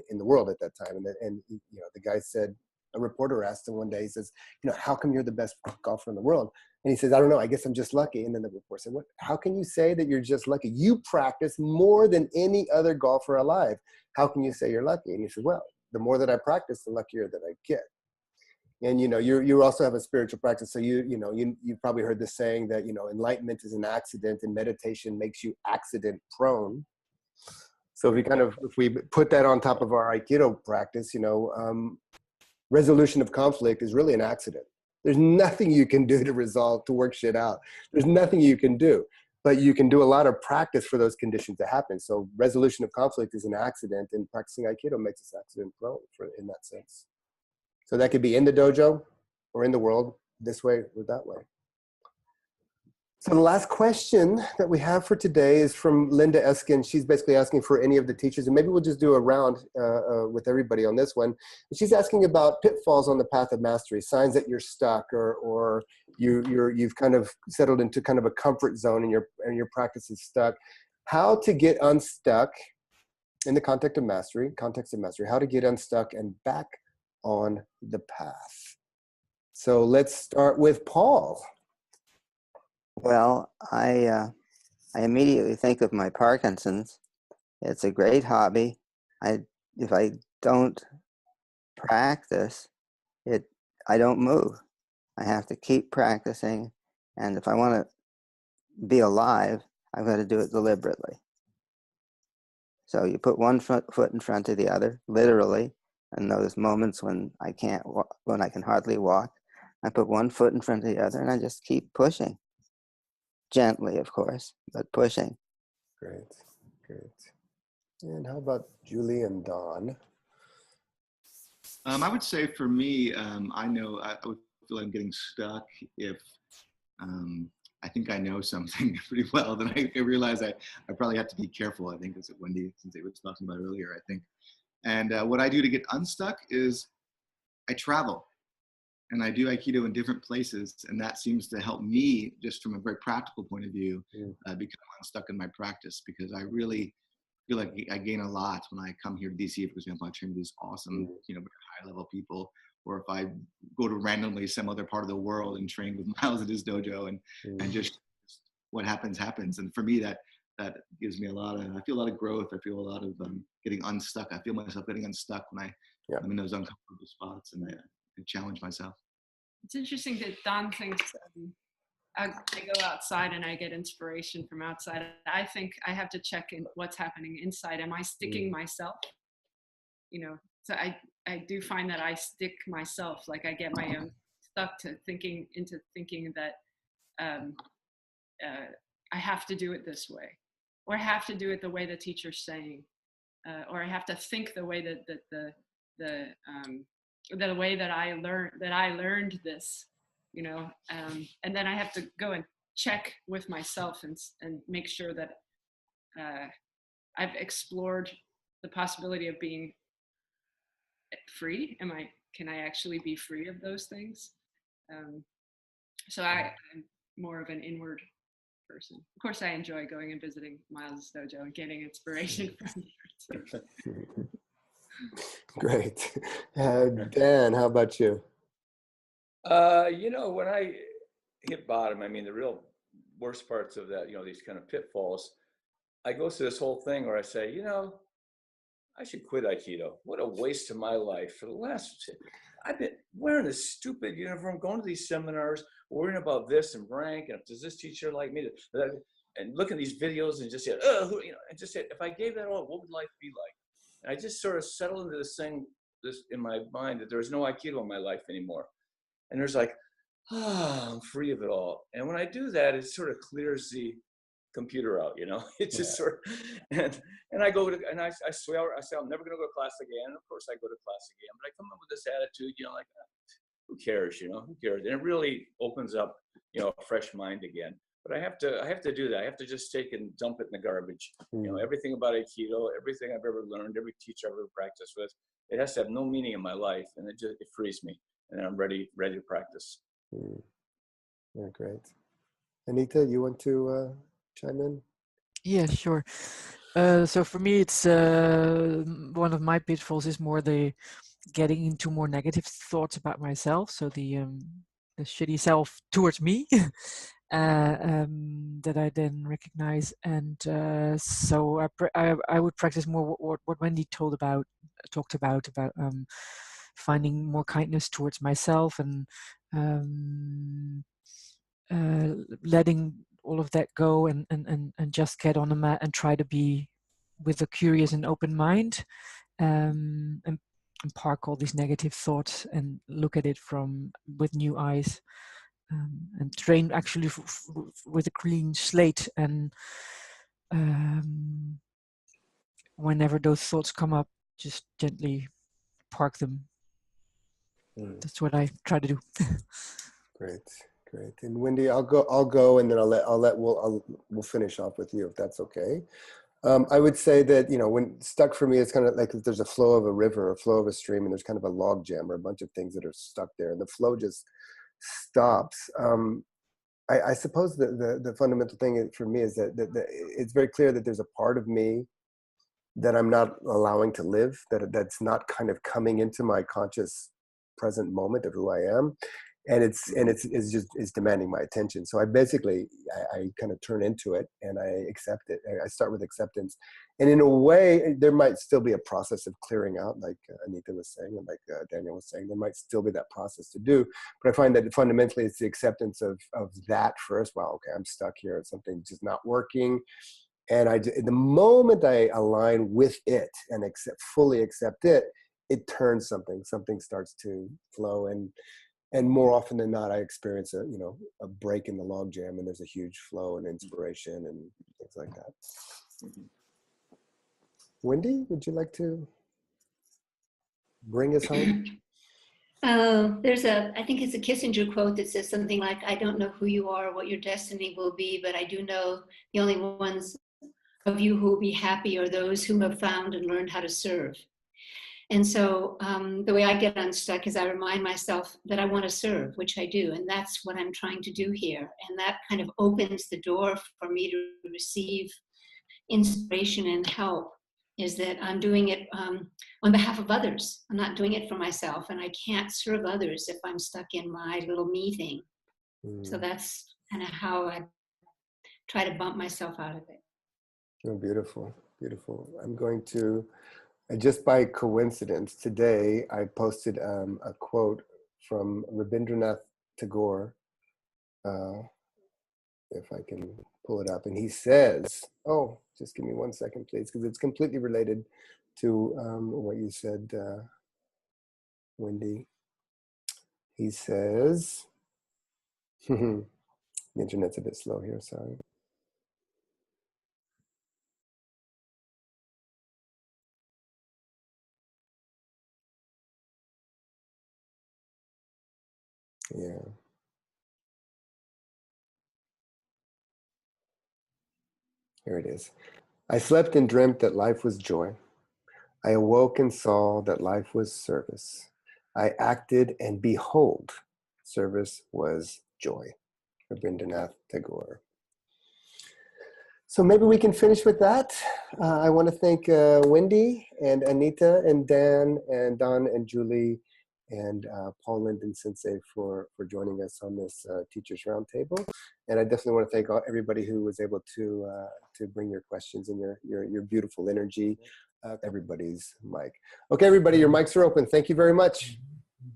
in the world at that time. And the guy said, a reporter asked him one day, he says, how come you're the best golfer in the world? And he says, I don't know, I guess I'm just lucky. And then the reporter said, what? How can you say that you're just lucky? You practice more than any other golfer alive. How can you say you're lucky? And he said, well, the more that I practice, the luckier that I get. And you also have a spiritual practice. So you've probably heard the saying that enlightenment is an accident and meditation makes you accident prone. So if we put that on top of our Aikido practice, resolution of conflict is really an accident. There's nothing you can do to work shit out. There's nothing you can do, but you can do a lot of practice for those conditions to happen. So resolution of conflict is an accident, and practicing Aikido makes us accident prone in that sense. So that could be in the dojo or in the world, this way or that way. So the last question that we have for today is from Linda Eskin. She's basically asking for any of the teachers, and maybe we'll just do a round with everybody on this one. She's asking about pitfalls on the path of mastery, signs that you're stuck or you've kind of settled into kind of a comfort zone and your practice is stuck. How to get unstuck in the context of mastery, how to get unstuck and back on the path. So let's start with Paul. Well, I immediately think of my Parkinson's. It's a great hobby. If I don't practice it, I don't move. I have to keep practicing, and if I want to be alive, I've got to do it deliberately. So you put one foot in front of the other, literally. And those moments when I can't walk, when I can hardly walk, I put one foot in front of the other, and I just keep pushing. Gently, of course, but pushing. Great. And how about Julie and Dawn? I would say for me, I know I would feel I'm getting stuck if I think I know something pretty well. Then I realize I probably have to be careful. I think that's what Wendy, since they were talking about earlier, I think. And what I do to get unstuck is I travel. And I do Aikido in different places, and that seems to help me, just from a very practical point of view, become unstuck in my practice, because I really feel like I gain a lot when I come here to DC, for example. I train with these awesome, very high-level people, or if I go to randomly some other part of the world and train with Miles at his dojo, and just what happens. And for me, that gives me I feel a lot of growth. I feel a lot of getting unstuck. I feel myself getting unstuck when I'm in those uncomfortable spots, and I challenge myself. It's interesting that Don thinks I go outside and I get inspiration from outside. I think I have to check in what's happening inside. Am I sticking myself? So I do find that I stick myself. Like I get my own stuck into thinking that I have to do it this way, or I have to do it the way the teacher's saying, or I have to think the way that the way that I learned this, and then I have to go and check with myself and make sure that I've explored the possibility of being free. Can I actually be free of those things? So I'm more of an inward person. Of course, I enjoy going and visiting Miles' dojo and getting inspiration from you. Great. Dan, how about you? You know, when I hit bottom, I mean, the real worst parts of that, you know, these kind of pitfalls, I go through this whole thing where I say, you know, I should quit Aikido. What a waste of my life. For the last, I've been wearing this stupid uniform, going to these seminars, worrying about this and rank, and if does this teacher like me, and look at these videos and just say, oh, you know, and just say, if I gave that all, what would life be like? And I just sort of settled into this thing, this in my mind, that there's no Aikido in my life anymore. And there's like, I'm free of it all. And when I do that, it sort of clears the computer out, you know. It just sort of, and I go to, and I swear, I say I'm never going to go to class again. And of course I go to class again, but I come up with this attitude, you know, like, who cares, you know, who cares? And it really opens up, you know, a fresh mind again. But I have to do that. I have to just take and dump it in the garbage. You know, everything about Aikido, everything I've ever learned, every teacher I've ever practiced with, it has to have no meaning in my life, and it frees me, and I'm ready to practice. Yeah, great. Anita, you want to chime in? Yeah, sure. So for me, it's one of my pitfalls is more the getting into more negative thoughts about myself. So the shitty self towards me that I then recognize, and so I would practice more what Wendy talked about finding more kindness towards myself and letting all of that go and just get on the mat and try to be with a curious and open mind, and park all these negative thoughts and look at it with new eyes, and train actually with a clean slate, and whenever those thoughts come up, just gently park them. That's what I try to do. Great. And Wendy, I'll go, and then we'll finish off with you if that's okay. I would say that, you know, when stuck for me, it's kind of like if there's a flow of a river, a flow of a stream, and there's kind of a log jam or a bunch of things that are stuck there, and the flow just stops. I suppose the fundamental thing for me is that it's very clear that there's a part of me that I'm not allowing to live, that's not kind of coming into my conscious present moment of who I am. And it's demanding my attention. So I kind of turn into it and I accept it. I start with acceptance. And in a way, there might still be a process of clearing out, like Anita was saying, and like Daniel was saying, there might still be that process to do. But I find that fundamentally it's the acceptance of that first. Wow, okay, I'm stuck here. Something's just not working. And the moment I align with it and fully accept it, it turns something starts to flow. And more often than not, I experience a break in the logjam, and there's a huge flow and inspiration and things like that. Wendy, would you like to bring us home? I think it's a Kissinger quote that says something like, I don't know who you are or what your destiny will be, but I do know the only ones of you who will be happy are those who have found and learned how to serve. And so the way I get unstuck is I remind myself that I want to serve, which I do. And that's what I'm trying to do here. And that kind of opens the door for me to receive inspiration and help, is that I'm doing it on behalf of others. I'm not doing it for myself. And I can't serve others if I'm stuck in my little me thing. So that's kind of how I try to bump myself out of it. Oh, beautiful, beautiful. I'm going to, just by coincidence, today I posted a quote from Rabindranath Tagore, if I can pull it up. And he says, oh, just give me 1 second, please, because it's completely related to what you said, Wendy. He says, the internet's a bit slow here, sorry. Yeah. Here it is. I slept and dreamt that life was joy. I awoke and saw that life was service. I acted and behold, service was joy. Rabindranath Tagore. So maybe we can finish with that. I want to thank Wendy and Anita and Dan and Don and Julie and Paul Linden Sensei for joining us on this Teachers Roundtable. And I definitely want to thank everybody who was able to bring your questions and your beautiful energy. Everybody's mic. Okay, everybody, your mics are open. Thank you very much.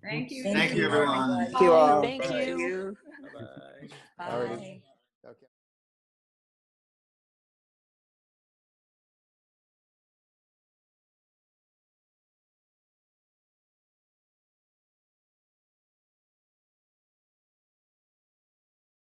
Thank you. Thank you, everyone. Thank you all. Thank you. Bye-bye. Alrighty.